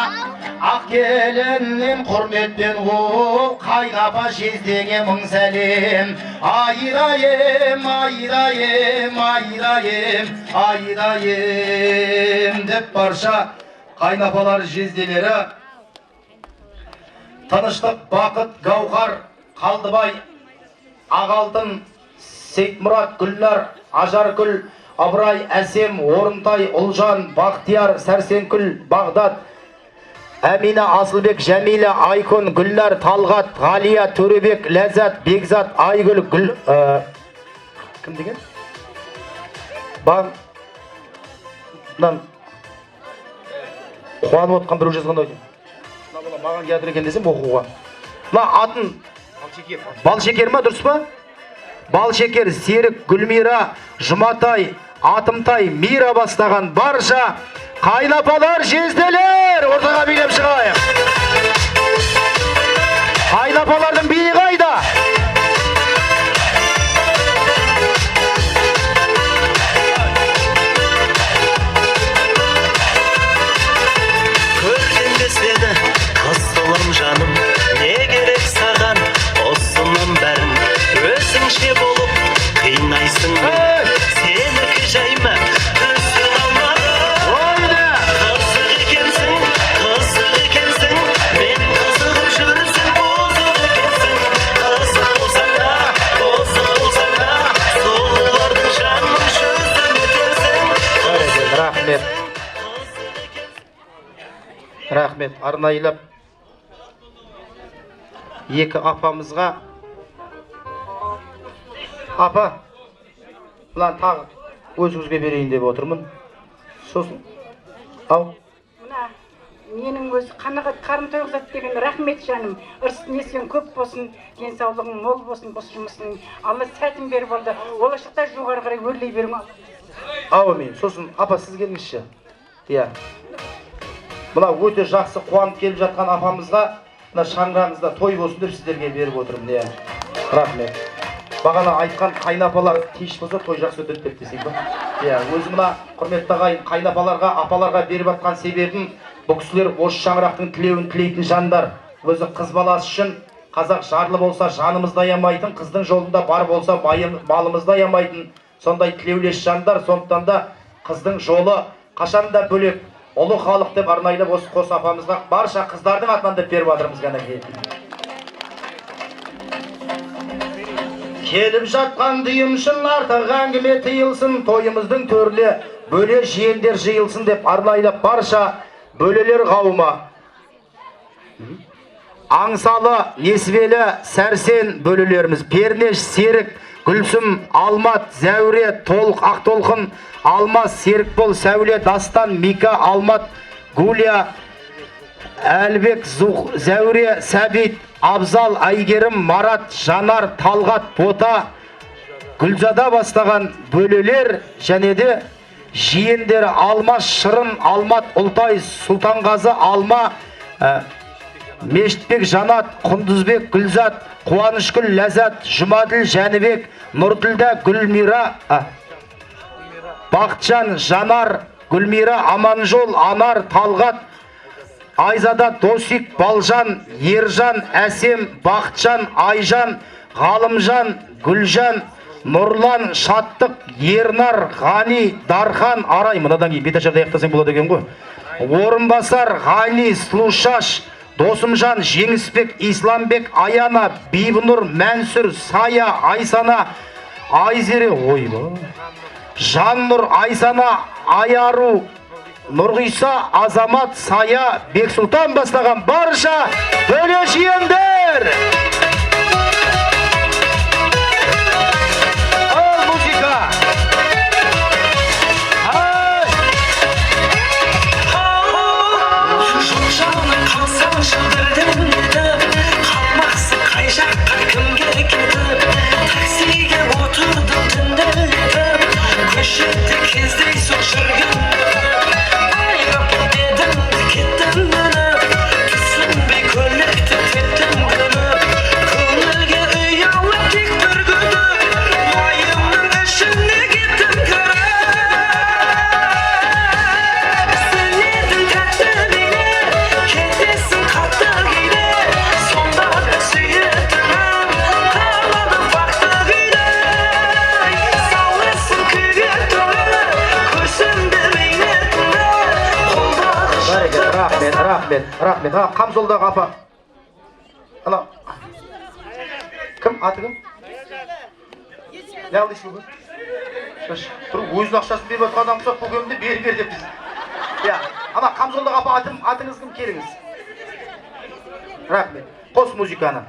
Ақ келіннен құрметпен ол қайнапа жездеңе мың сәлем. Айдайым, айдайым, айдайым, айдайым деп барша қайнапалар жезделері. Тыныштық, бақыт, Гауһар, Қалдыбай, Ағалтын, Сейтмұрат, Гүлнар, Ажаргүл, Абрай, Әсем, Орынтай, Ұлжан, Бақтияр, Сәрсенкүл, Бағдат, Әмина, Асылбек, Жәмила, Айкон, Гүлнар, Талғат, Ғалия, Төребек, Ләззат, Бекзат, Айгүл, кім деген? қуанып отқан біреу жазғанда екен. Мына бала маған келіп екен десем оқуға. Мына атын Балшекер ма, дұрыс па? Балшекер, Серік, Гүлмира, Жұматай, Атымтай, Мира бастаған барша қайнапалар, жезделер ортаға билеп шығайық. Қайнапалардың биі қайда? Көрген деседі қызылым жаным, не керек саған осының бәрін, өзіңше болып қинайсың сенікі жайма көзің алмады. Қызық екенсің, мен қызығып жүрсің, бозық екенсің. Қызық болсаң да, сұлулардың жанын жүзін өтерсің. Рахмет. Рахмет. Арнайылап екі апамызға. Апа, бұлан тағы өзіңізге берейін деп отырмын. Сосын, ау. Мына, менің өзі қанағат қарым тойғызады деген рахмет жаным. Ырыстың есен көп болсын, денсаулығың мол болсын, бұл жұмысың. Алла сәтін беріп алды. Болашақта жоғары қарай өрлей берің. Әумин. Сосын, апа, сіз келіңізші. Иә. Мына өте жақсы қуанып келіп жатқан апамызға мына шаңырағыңызда той болсын деп сіздерге беріп отырмын. Иә. Рахмет. Бағана айтқан қайнапалар кеш болса той жақсы өтеді деп десең ба? Иә, өзі мына құрметті ағайын қайнапаларға, апаларға беріп жатқан себебім, бұл кісілер осы шаңырақтың тілеуін тілейтін жандар. Өзі қыз баласы үшін қазақ жарлы болса жанымызды аямайтын, қыздың жолында бар болса малымызды аямайтын, сондай тілеулес жандар. Сондықтан да қыздың жолы қашанда бөлек, ұлы халық деп арнайлап осы қос апамызға барша қыздардың атынан деп беріп жатырмыз ғана келді. Келіп жатқан дүйімшін артық әңгіме тыйылсын, тойымыздың төрле бөле жиендер жиылсын деп арнайлап барша бөлелер қауымы. Аңсалы, несібелі, сәрсен бөлелеріміз, Пернеш, Серік, Гүлсім, Алмат, Зәуре, Толық, Ақтолқын, Алмас, Серікбол, Сәуле, Дастан, Мика, Алмат, Гулия, Әлбек, Зәуре, Сәбит, Абзал, Айгерім, Марат, Жанар, Талғат, Бота, Гүлзада бастаған бөлелер және де жиендері Алмас, Шырын, Алмат, Ұлтай, Сұлтанғазы, Алма, Мештбек, Жанат, Құндызбек, Гүлзат, Қуанышкүл, Ләзат, Жұмаділ, Жәнібек, Нұрділдә, Гүлмира, Бақытжан, Жанар, Гүлмира, Аманжол, Анар, Талғат, Айзада, Досик, Балжан, Ержан, Әсем, Бақытжан, Айжан, Ғалымжан, Гүлжан, Нұрлан, Шаттық, Ернар, Ғани, Дархан, Арай, мынадан кейін беташарда аяқтасаң болады екен ғой. Орынбасар, Ғани, Слушаш, Досымжан, Жеңісбек, Исламбек, Аяна, Бибінұр, Мәнсүр, Сая, Айсана, Айзере, ойбай, Жаннұр, Айсана, Аяру, Нұрғиса, Азамат, Сая, Бексұлтан бастаған барша бөле жиендер. Ал музыка. Жолжаны қалсаң шылдырдың еді, қалмақсың қай жаққа кімге кетіп, таксиге отырдым түнделетіп, көшетте кездейсоқ жүрген айрапыл дедің кеттің мініп, түсінбей көлікті теттің күліп, көңілге ұялып тек бір күдік, уайымның ішіне кеттім кіріп. Сенедің тәтті бейне, кетесің қатты кейде, сонда да сүйетінім қалады бақты күйде. Салысың күйге толы, көрсімді бейнетіңді, қолдағы жыртып. Рахмет. Қамзолдағы апа. Ана. Кім? Аты кім? Не алдайсың бұл? Тұрып, өзінің ақшасын беріп отқан адам болса, бұл кемді бер деп біз. Ана Қамзолдағы апа, атыңыз кім? Келіңіз. Рахмет. Қос музыканы.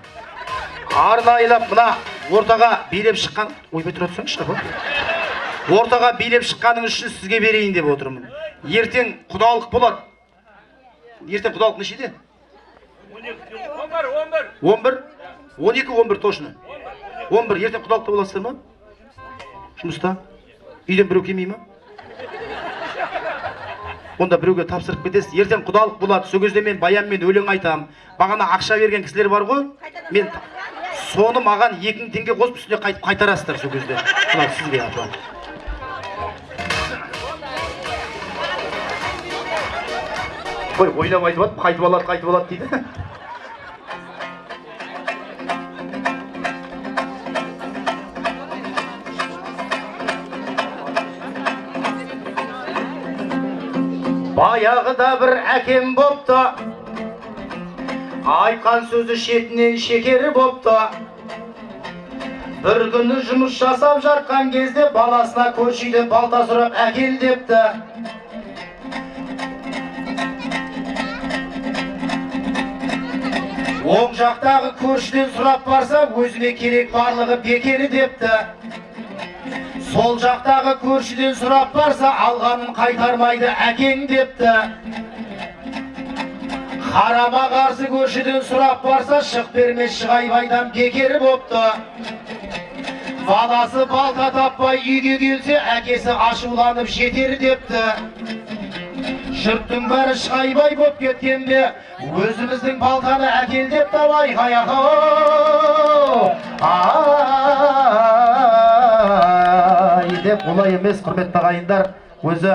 Арнайылап мына ортаға билеп шыққан, ойбай тұра тұрсаңшы бұл. Ортаға билеп шыққаның үшін сізге берейін деп отырмын. Ертең құдалық болады. ертең құдалық нешеде? 11. 12-11 точно. 11 ертең құдалықта боласыздар ма? Жұмыста? Үйден біреу келмей ма? Онда біреуге тапсырып кетесіз. Ертең құдалық болады. Сол кезде мен баянмен өлең айтам. Бағана ақша берген кісілер бар ғой. Мен соны маған 2000 теңге қосып үстіне қайтып қайтарасыздар сол кезде. Мына сізге апа. Қой, ойнап айтып алып, қайтып алады дейді. Баяғыда бір әкем бопты, айтқан сөзі шетінен шекері бопты. Бір күні жұмыс жасап жатқан кезде баласына көршіден балта сұрап әкел депті. Оң жақтағы көршіден сұрап барса, өзіме керек барлығы бекері депті. Сол жақтағы көршіден сұрап барса, алғанын қайтармайды әкең депті. Қарама қарсы көршіден сұрап барса, шық бермес шығайбайдан бекері бопты. Баласы балта таппай үйге келсе, әкесі ашуланып жетер депті. Жұрттың бәрі шығайбай боп кеткен бе, өзіміздің балтаны әкел деп талай қаяқы. Деп олай емес, құрметті ағайындар. Өзі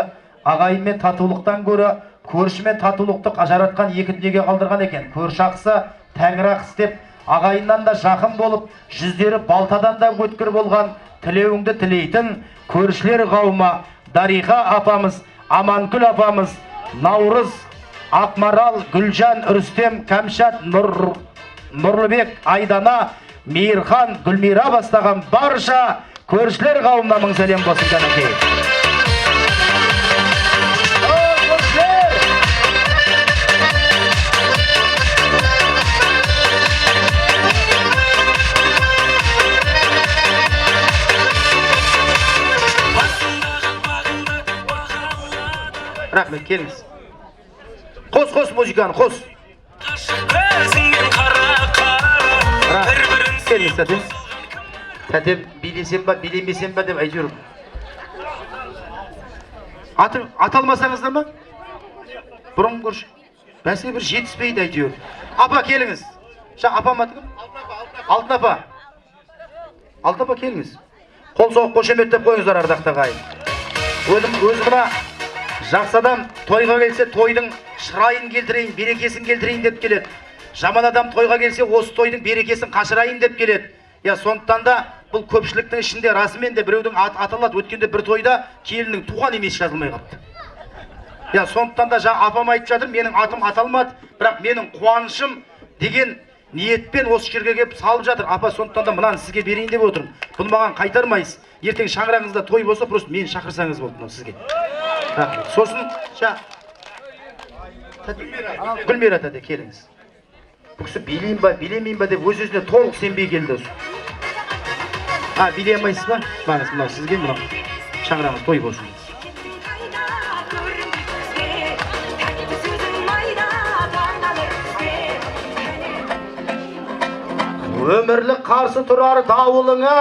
ағайынмен татулықтан көрі көршімен татулықты жаратқан екі дүниеге қалдырған екен. Көрші ақысы тәңір ақысы деп ағайыннан да жақын болып, жүздері балтадан да өткір болған, тілеуіңді тілейтін көршілер қауымы Дариға апамыз, Аманкүл апамыз, Наурыз, Ақмарал, Гүлжан, Үрістем, Кәмшат, Нұрлыбек, Айдана, Мейірхан, Гүлмира бастаған барша көршілер қауымына мың сәлем болсын жәнекей. Рахмет, келіңіз. Қос музыканы, қос. Келіңіз, тәтем. Тәтем, билесем ба, билемесем ба деп әйтеуір. Аталмасаңыздар ма? Бұрын көрші. Бәсе бір жетіспейді әйтеуір. Апа, келіңіз. Апам аты кім? Алтын апа. Алтын апа, келіңіз. Қол соғып қошеметтеп қойыңыздар ардақты ағайын. Өзі мына жақсы адам тойға келсе, тойдың шырайын келтірейін, берекесін келтірейін деп келеді. Жаман адам тойға келсе, осы тойдың берекесін қашырайын деп келеді. Сондықтан да бұл көпшіліктің ішінде расымен де біреудің аталады. Өткенде бір тойда келіннің туған емес жазылмай қапты. Сондықтан да апам айтып жатыр, менің атым аталмады, бірақ менің қуанышым деген ниетпен осы жерге келіп салып жатыр. Апа, сондықтан да мынаны сізге берейін деп отырмын. Бұны маған қайтармайсыз. Ертең шаңырағыңызда той болса, просто мені шақырсаңыз болды сізге. Сосын, Гүлмира тәте, келіңіз. Бұл кісі билейін ба, билемейін ба деп өз-өзіне толық сенбей келді. Билей алмайсыз ба? Бағыз, мынау сізге, мынау шаңырағыңыз той болсын. Өмірлік қарсы тұрар дауылыңа,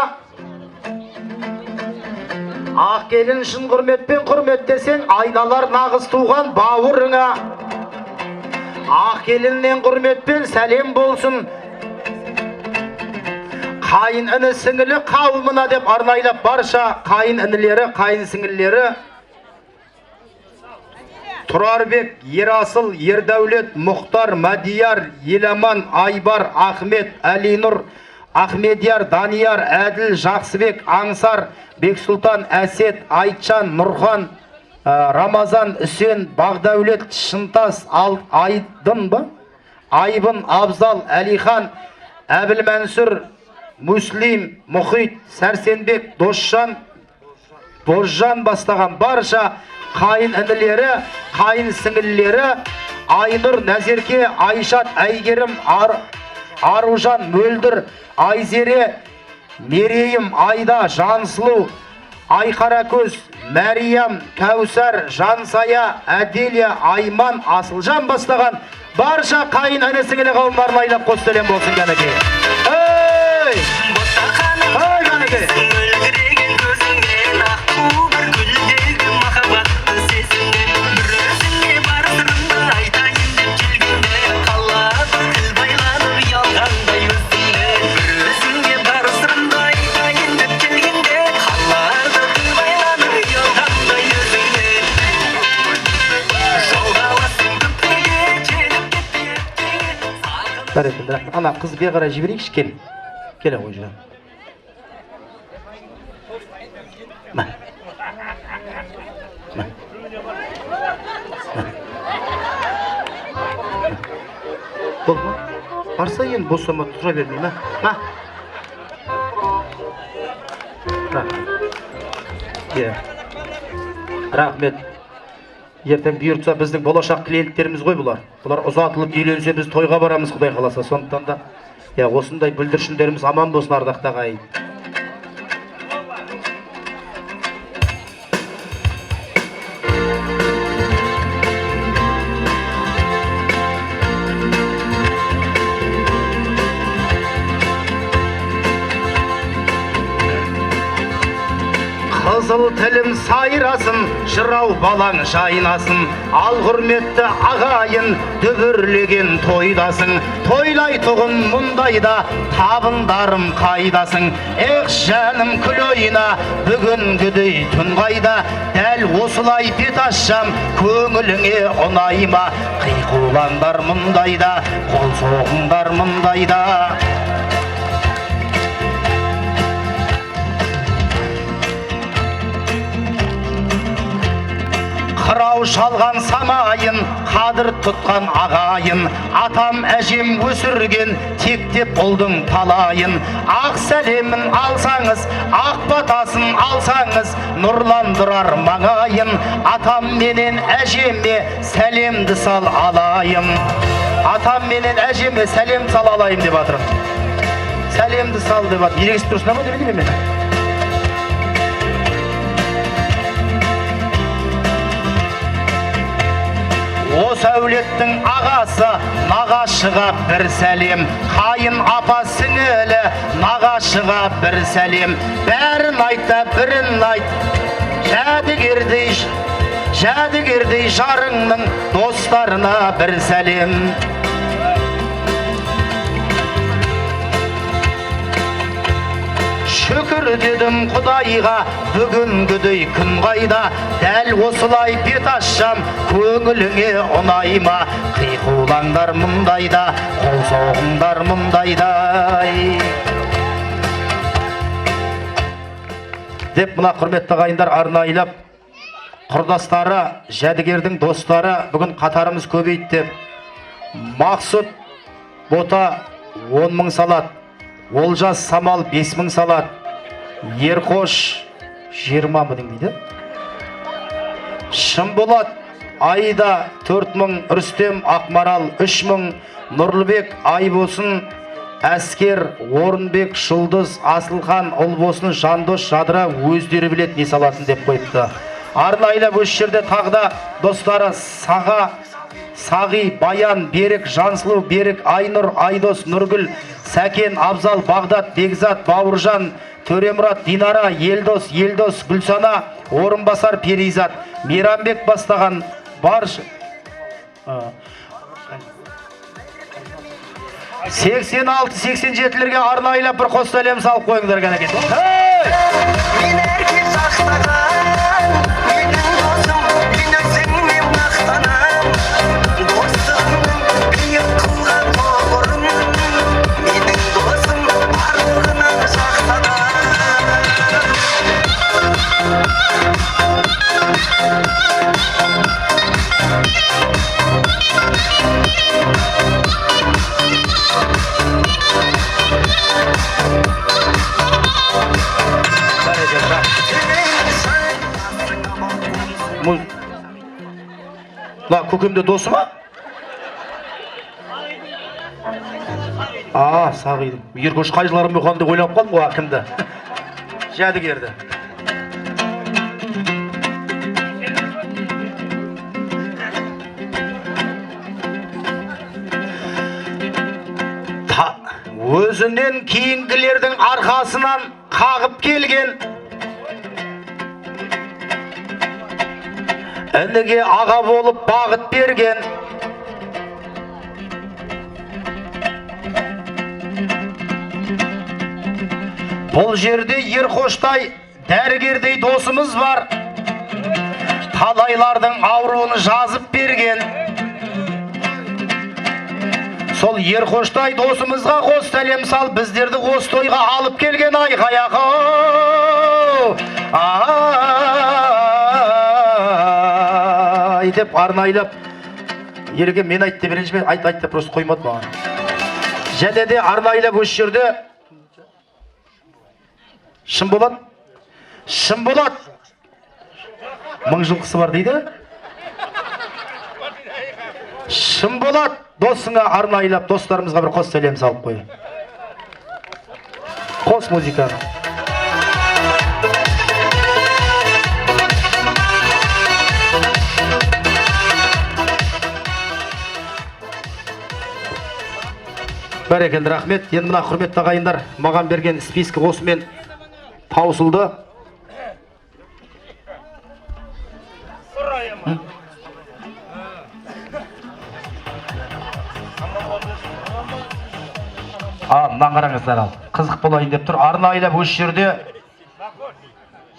ақ келін шын құрметпен құрметтесең, айналар нағыз туған бауырыңа. Ақ келіннен құрметпен сәлем болсын, қайын іні сіңілі қауымына деп арнайлап барша қайын інілері, қайын сіңілері Тұрарбек, Ерасыл, Ердәулет, Мұхтар, Мәдияр, Еламан, Айбар, Ахмет, Әлинұр, Ахмедияр, Данияр, Әділ, Жақсыбек, Аңсар, Бексұлтан, Әсет, Айтжан, Нұрхан, Рамазан, Үсен, Бағдәулет, Шынтас, Айдын ба? Айбын, Абзал, Әлихан, Әбіл Мәнсүр, Муслим, Мұхит, Сәрсенбек, Досжан, Бозжан бастаған барша қайын інілері, қайын сіңілілері, Айнұр, Нәзерке, Айшат, Әйгерім, Аружан, Мөлдір, Айзере, Мерейім, Айда, Жансылу, Айқаракөз, Мәриям, Кәусар, Жансая, Әделия, Айман, Асылжан бастаған барша қайын әнесіңілі қауымларын айлап қос сәлем болсын кәнекей. Ей! Ой, кәнекей! Мөлдіреген көзіңнен ақту бір гүлдегі махаббаттың сезімнен бір өзіңе бар сырымды айтайын деп келгенде қалады тіл байланып ұялғандай өзіңнен бір өзіңе бар сырымды айтайын деп келгенде қалады тіл байланып ұялғандай өзіңнен жолдаласың көптеге келіп кетпей Бәрекелді. Ана қыз бе қарай жіберейікші, кел. Келе ғой жүрем. Мә. Бол ма? Барса енді босама тұра бермей, ма? Ма? Рахмет. Ертең бұйыртса біздің болашақ клиенттеріміз ғой бұлар. Бұлар ұзатылып үйленсе біз тойға барамыз, Құдай қаласа. Сондықтан да осындай бүлдіршіндеріміз аман болсын, ардақты ағайын. Қызыл тілім сайрасын, жырау балаң жайнасын, ал құрметті ағайын дүбірлеген тойдасың. Тойлай тұғын мұндайда табындарым қайдасың. Ех жаным күл ойна, бүгінгідей түн қайда, дәл осылай бет ашсам көңіліңе ұнайма. Қиқуландар мұндайда, қол соғыңдар мұндайда. Қырау шалған самайын, қадір тұтқан ағайын, атам әжем өсірген тектеп ұлдың талайын. Ақ сәлемін алсаңыз, ақ батасын алсаңыз, нұрландырар маңайын. Атам менен әжеме сәлемді сал алайын. Атам менен әжеме сәлем сал алайын деп атырым. Сәлемді сал деп атырым. Ерегісіп тұрсына ма деп едім мен? Осы әулеттің ағасы нағашыға бір сәлем, қайын апа сіңілі нағашыға бір сәлем. Бәрін айтта бірін айт, жәдігердей жарыңның достарына бір сәлем. Шүкір дедім Құдайға, бүгінгідей күн қайда, дәл осылай бет ашсам көңіліңе ұнайма. Қиқулаңдар мұндайда, қол соғыңдар мұндайда. Деп мына құрметті ағайындар арнайлап, құрдастары, жәдігердің достары бүгін қатарымыз көбейді деп, Мақсұт Бота 10 мың салат, Олжас Самал 5 мың салат, Ерқош 20 мың дейді. Шымболат Айда 4 мың, Рүстем Ақмарал 3 мың, Нұрлыбек Айбосын, Әскер Орынбек Шылдыз Асылхан Ұлбосын Жандос Жадыра өздері білет не салатын деп қойыпты. Арнайлап өз жерде тағда достары Сағи, Баян, Берік, Жансылу, Берік, Айнұр, Айдос, Нұргүл, Сәкен, Абзал, Бағдат, Бекзат, Бауыржан, Төремұрат, Динара, Елдос, Гүлсана, Орынбасар, Перизат, Мейрамбек бастаған баршы 86-87-лерге арнайлап бір қос сәлем салып қойыңдар кәнекей. Мен әркез ақтаған, менің досым, мен өзіңмен мақтанам. Достығымның биік қылған тұғырын, менің досым барлығынан жақтанам. Ла, көкемде досы ма? Сағидың. Ергөш қайжыларым өқанды ойлап қалдым ғой, кімді? Жәдігерді. өзінен кейінгілердің арқасынан қағып келген, ініге аға болып бағыт берген, бұл жерде ерқоштай дәрігердей досымыз бар, талайлардың ауруын жазып берген. Сол ерқоштай досымызға қос сәлем сал, біздерді осы тойға алып келген айқаяқы. Ай деп арнайлап ерге мен айтты бірінші, айтты просто қоймады маған. Және де арнайлап осы жерде Шынболат, мың жылқысы бар дейді. Шынболат досыңа арнайлап достарымызға бір қос сәлем салып қой. Қос музыканы. Бәрекелді, рахмет. Енді мына құрметті ағайындар, маған берген спискі осымен таусылды. Мынаны қараңыздар, ал қызық болайын деп тұр. Арнайлап осы жерде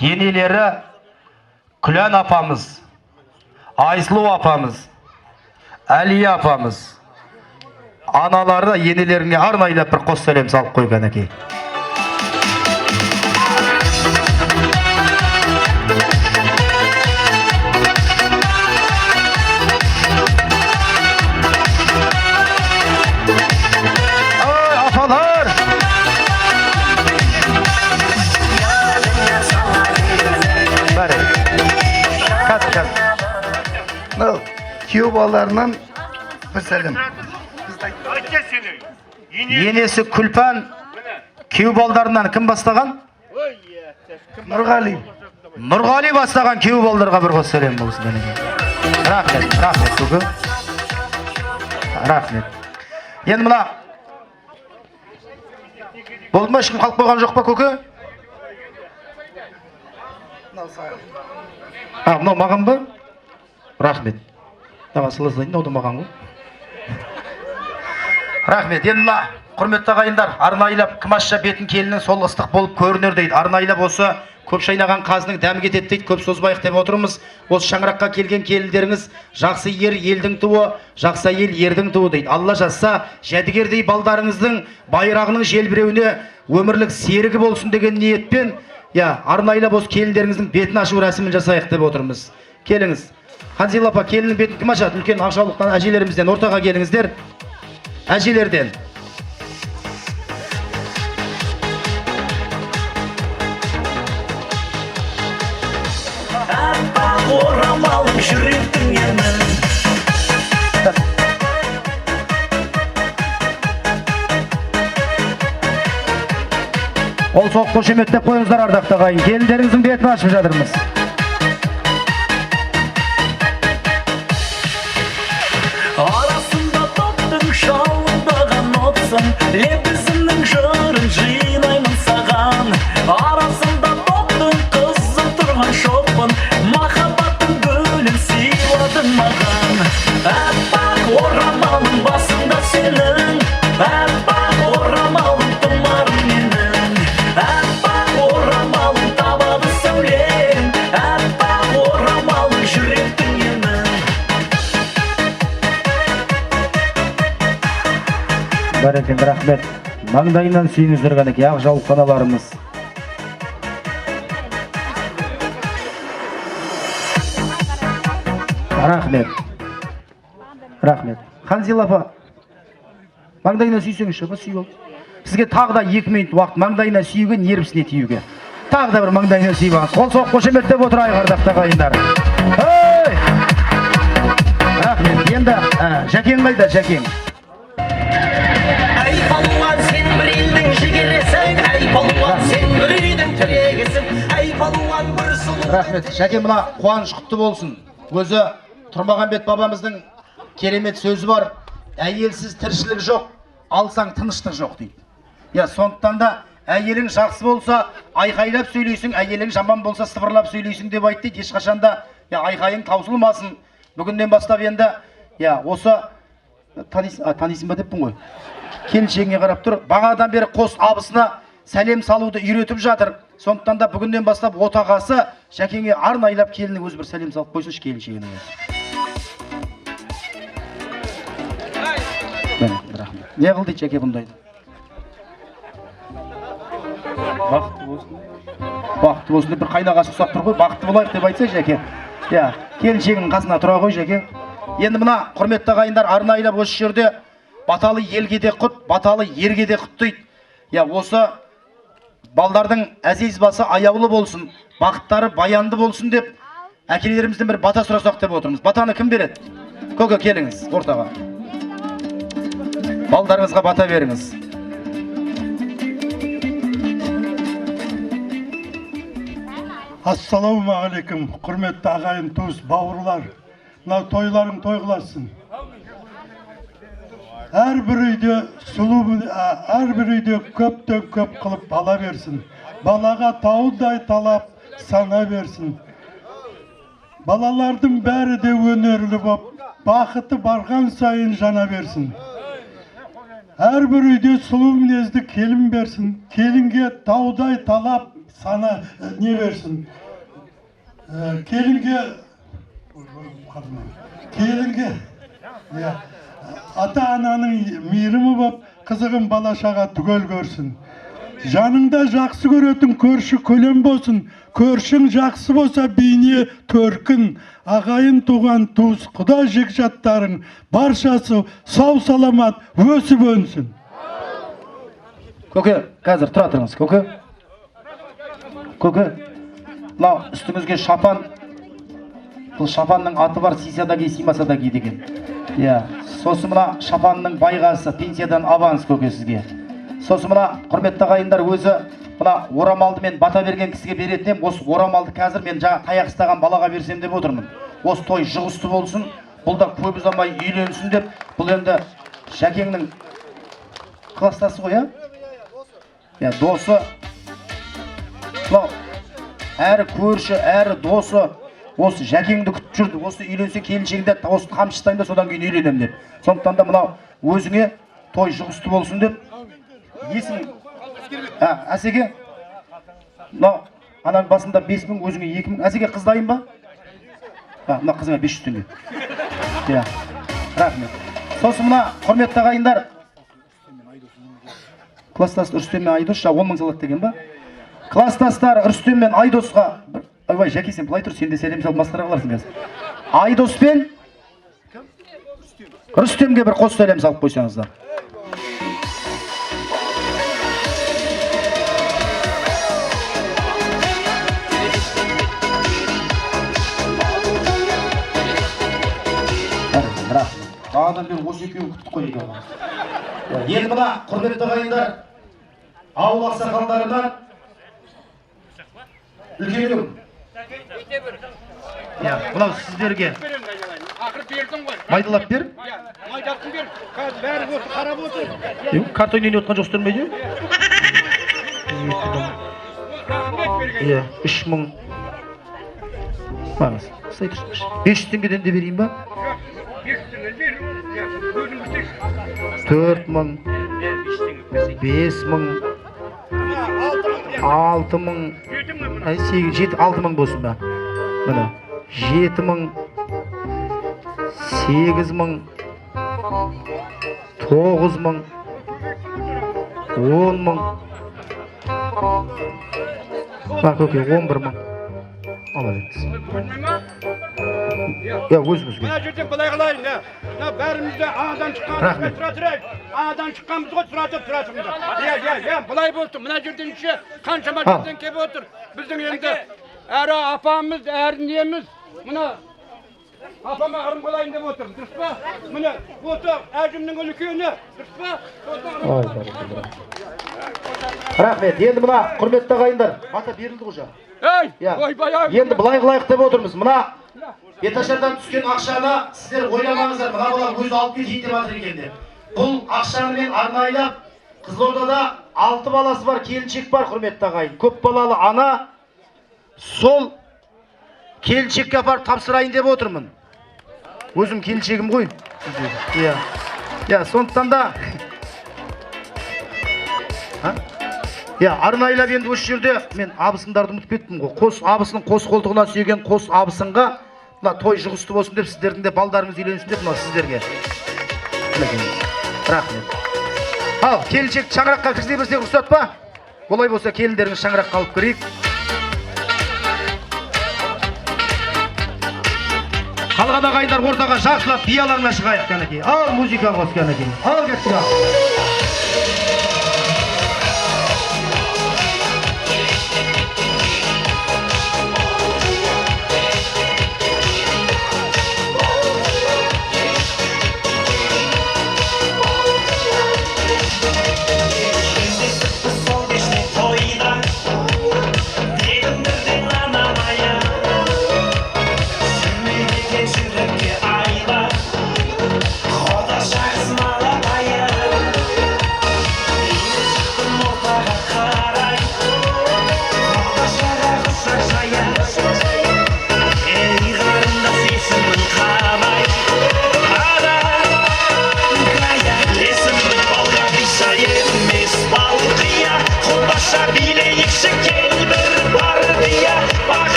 енелері Күлән апамыз, Айсұлу апамыз, Әлия апамыз, аналары енелеріне арнайлап бір қос сәлем салып қойған әке. Күйеу балаларынан бір сәлем. Енесі Күлпан, күйеу балаларынан кім бастаған? Нұрғали. Нұрғали бастаған күйеу балаларға бір қос сәлем болсын. Рахмет, рахмет көке. Рахмет. Енді мына болды ма, ешкім қалып қойған жоқ па көке? Мынау маған ба? Рахмет. Давай сылыздайын, оды маған ғой. Рахмет. Енді мына құрметті ағайындар, арнайлап кімашша бетін келінің сол ыстық болып көрінер дейді. Арнайлап осы көп шайнаған қазының дәмі кетеді дейді. Көп созбайық деп отырмыз. Осы шаңыраққа келген келіндеріңіз жақсы ер елдің туы, жақсы ел ердің туы дейді. Алла жазса, жәдігердей балдарыңыздың байрағының желбіреуіне өмірлік серігі болсын деген ниетпен, арнайлап осы келіндеріңіздің бетін ашу рәсімін жасайық деп отырмыз. Келіңіз. Ханзила апа, келінің бетін кім ашады? Үлкен ақжаулықтан әжелерімізден ортаға келіңіздер. Әжелерден. Аппақ орамалым жүректің емін. Ол соқ қошеметтеп қойыңыздар ардақты ағайын. Келіндеріңіздің бетін ашып жатырмыз. Арасында топтың шалындаған отсың, лебізімнің жырын жинаймын саған. Арасында топтың қызы тұрған шоқпын, махаббаттың гүлін сыйладың маған. Аппақ орамалым басында сенің, аппақ орамалым тұмарым менің. Аппақ орамалым табады сәулем, аппақ орамалым жүректің емін. Бәрекелді, рахмет. Маңдайынан сүйіңіздер ғана ақ жауып қаналарымыз. Рахмет. Рахмет. Ханзила апа, маңдайынан сүйсеңізші, бұл сүй болды. Сізге тағы да 2 минут уақыт маңдайынан сүйуге, нервісіне тиюге. Тағы да бір маңдайынан сүйіп алыңыз. Қол соқ қошеметтеп отырайық ардақты ағайындар. Рахмет. Енді Жәкең қайда, Жәкең? Ай палуан, сен бір елдің жігересің, ай палуан, сен бір үйдің тірегісің, ай палуан, бір сұлу. Рахмет. Жәкең, мына қуаныш құтты болсын. Өзі Тұрмағанбет бабамыздың керемет сөзі бар. Әйелсіз тіршілік жоқ, алсаң тыныштық жоқ дейді. Ya сондықтан да әйелің жақсы болса айқайлап сөйлейсің, әйелің жаман болса сыбырлап сөйлейсің деп айтты. Ешқашанда айқайың таусылмасын. Бүгіннен бастап енді осы танисың ба деппін ғой. Келіншегіңе қарап тұр. Бағадан бері қос абысына сәлем салуды үйретіп жатыр. Сондықтан да бүгіннен бастап отағасы Жәкеңе арнайлап келініне өзі бір сәлем салып қойсыншы келіншегіне. Не қыл дейді Жәке бұндайды? Бақытты болсын. Бақытты болсын деп бір қайнағасы ұсақ тұр ғой. Бақытты болайық деп айтса Жәке. Келіншегінің қасына тұра ғой Жәке. Енді мына құрметті ағайындар арнайлап осы жерде баталы елге де құт, баталы ерге де құт дейді. Осы балдардың әзиз басы аяулы болсын, бақыттары баянды болсын деп әкелерімізден бір бата сұрасақ деп отырмыз. Батаны кім береді? Көке келіңіз ортаға. Балдарыңызға бата беріңіз. Ассалаумағалейкум, құрметті ағайын, туыс, бауырлар. Мынау тойларың той қыласын. Әрбір үйде сұлу, әрбір үйде көптен көп қылып бала берсін. Балаға таудай талап сана берсін. Балалардың бәрі де өнерлі боп, бақыты барған сайын жана берсін. Әрбір үйде сұлу мінезді келін берсін. Келінге таудай талап сана не берсін. Келінге ата-ананың мейірімі боп, қызығын бала-шаға түгел көрсін. Жаныңда жақсы көретін көрші көлем болсын, көршің жақсы болса бейне төркін, ағайын туған туыс, құда жекжаттарың баршасы сау саламат өсіп өнсін. Көке, қазір тұра тұрыңыз, көке. Көке, мынау үстіңізге шапан. Бұл шапанның аты бар, сийса да кей, сыймаса да кей деген. Сосын мына шапанның байғасы, пенсиядан аванс көке сізге. Сосын мына құрметті ағайындар өзі мына орамалды мен бата берген кісіге беретін ем. Осы орамалды қазір мен жаңа таяқ ұстаған балаға берсем деп отырмын. Осы той жұғысты болсын, бұл да көп ұзамай үйленсін деп. Бұл енді Жәкеңнің кластасы ғой, досы. Әрі көрші, әрі досы. Осы Жәкеңді күтіп жүрді, осы үйленсе келіншегінде осы қамшыстайын да содан кейін үйленем деп. Сондықтан да мынау өзіңе той жұғысты болсын деп. Есің, Әсеге, мынау ананың басында 5000, өзіңе 2000. Әсеге қыз дайын ба? Мына қызыңа 500 теңге. Рахмет. Сосын мына құрметті ағайындар. Класстас Рүстем мен Айдос 10 мың салады деген ба? Класстастар Рүстем мен Айдосқа Айбай, Жәке, сен бұлай тұр, сен де сәлем салып масқара қыларсың қазір. Айдос пен Рүстемге бір қос сәлем салып қойсаңыздар. Бағадан бері осы екеуін күттік қой дейді. Енді мына құрметті ағайындар, ауыл ақсақалдарынан үлкенігім. Бұлау сіздерге майдалап бер. Майдасын бер, бәрі осы қарап отыр. Картой нені отқан жоқсыздар ма еді? 3000. Бағыз, сай тұрсыншы. 500 теңгеден де берейін ба? 4000, 5000, 6000, 6000 болсын ба? Мына 7000, 8000, 9000, 10000. Bak көке, 11000. Алыңыз. Өзіңізге. Мына жерден былай қылайын, бәрімізде анадан шыққанымызға тұра тұрайық. Анадан шыққанымызға тұратыңдар. Былай болсын, мына жерден қаншама жерден кеп отыр. Біздің енді әрі апамыз, әрі неміз. Мына апама қырым қылайын деп отыр, дұрыс па? Міне, осы әжімнің үлкені, дұрыс па? Рахмет, енді мына құрметті ағайындар, бата берілді ғожа. Енді былай қылайық деп отырмыз. Мына Беташардан түскен ақшаны сіздер ойламаңыздар, мына бала өзі алып кетейін деп жатыр екен деп. Бұл ақшаны мен арнайлап Қызылордада 6 баласы бар келіншек бар, құрметті ағайын. Көп балалы ана сол келіншекке апарып тапсырайын деп отырмын. Өзім келіншегім ғой. Иә. Иә, сондықтан да арнайлап енді осы жерде мен абысындарды ұмытып кеттім ғой. Қос абысының қос қолтығына сүйеген қос абысынға мына той жұғысты болсын деп, сіздердің де балдарыңыз үйленсін деп мына сіздерге. Рахмет. Ал, келіншек шаңыраққа кіргізе берсек рұқсат па? Олай болса келіндеріңіз шаңыраққа алып кірейік. Қалған ағайындар ортаға жақсылап би алаңына шығайық кәнекей. Ал, музыка қос кәнекей. Ал, кеттік.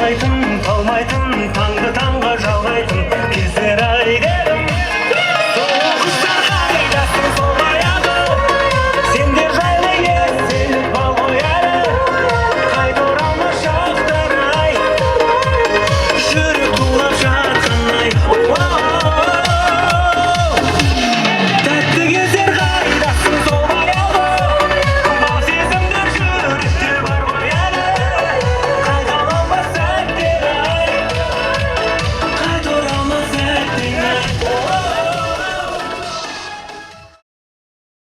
қалмайтын қалмайтын таңды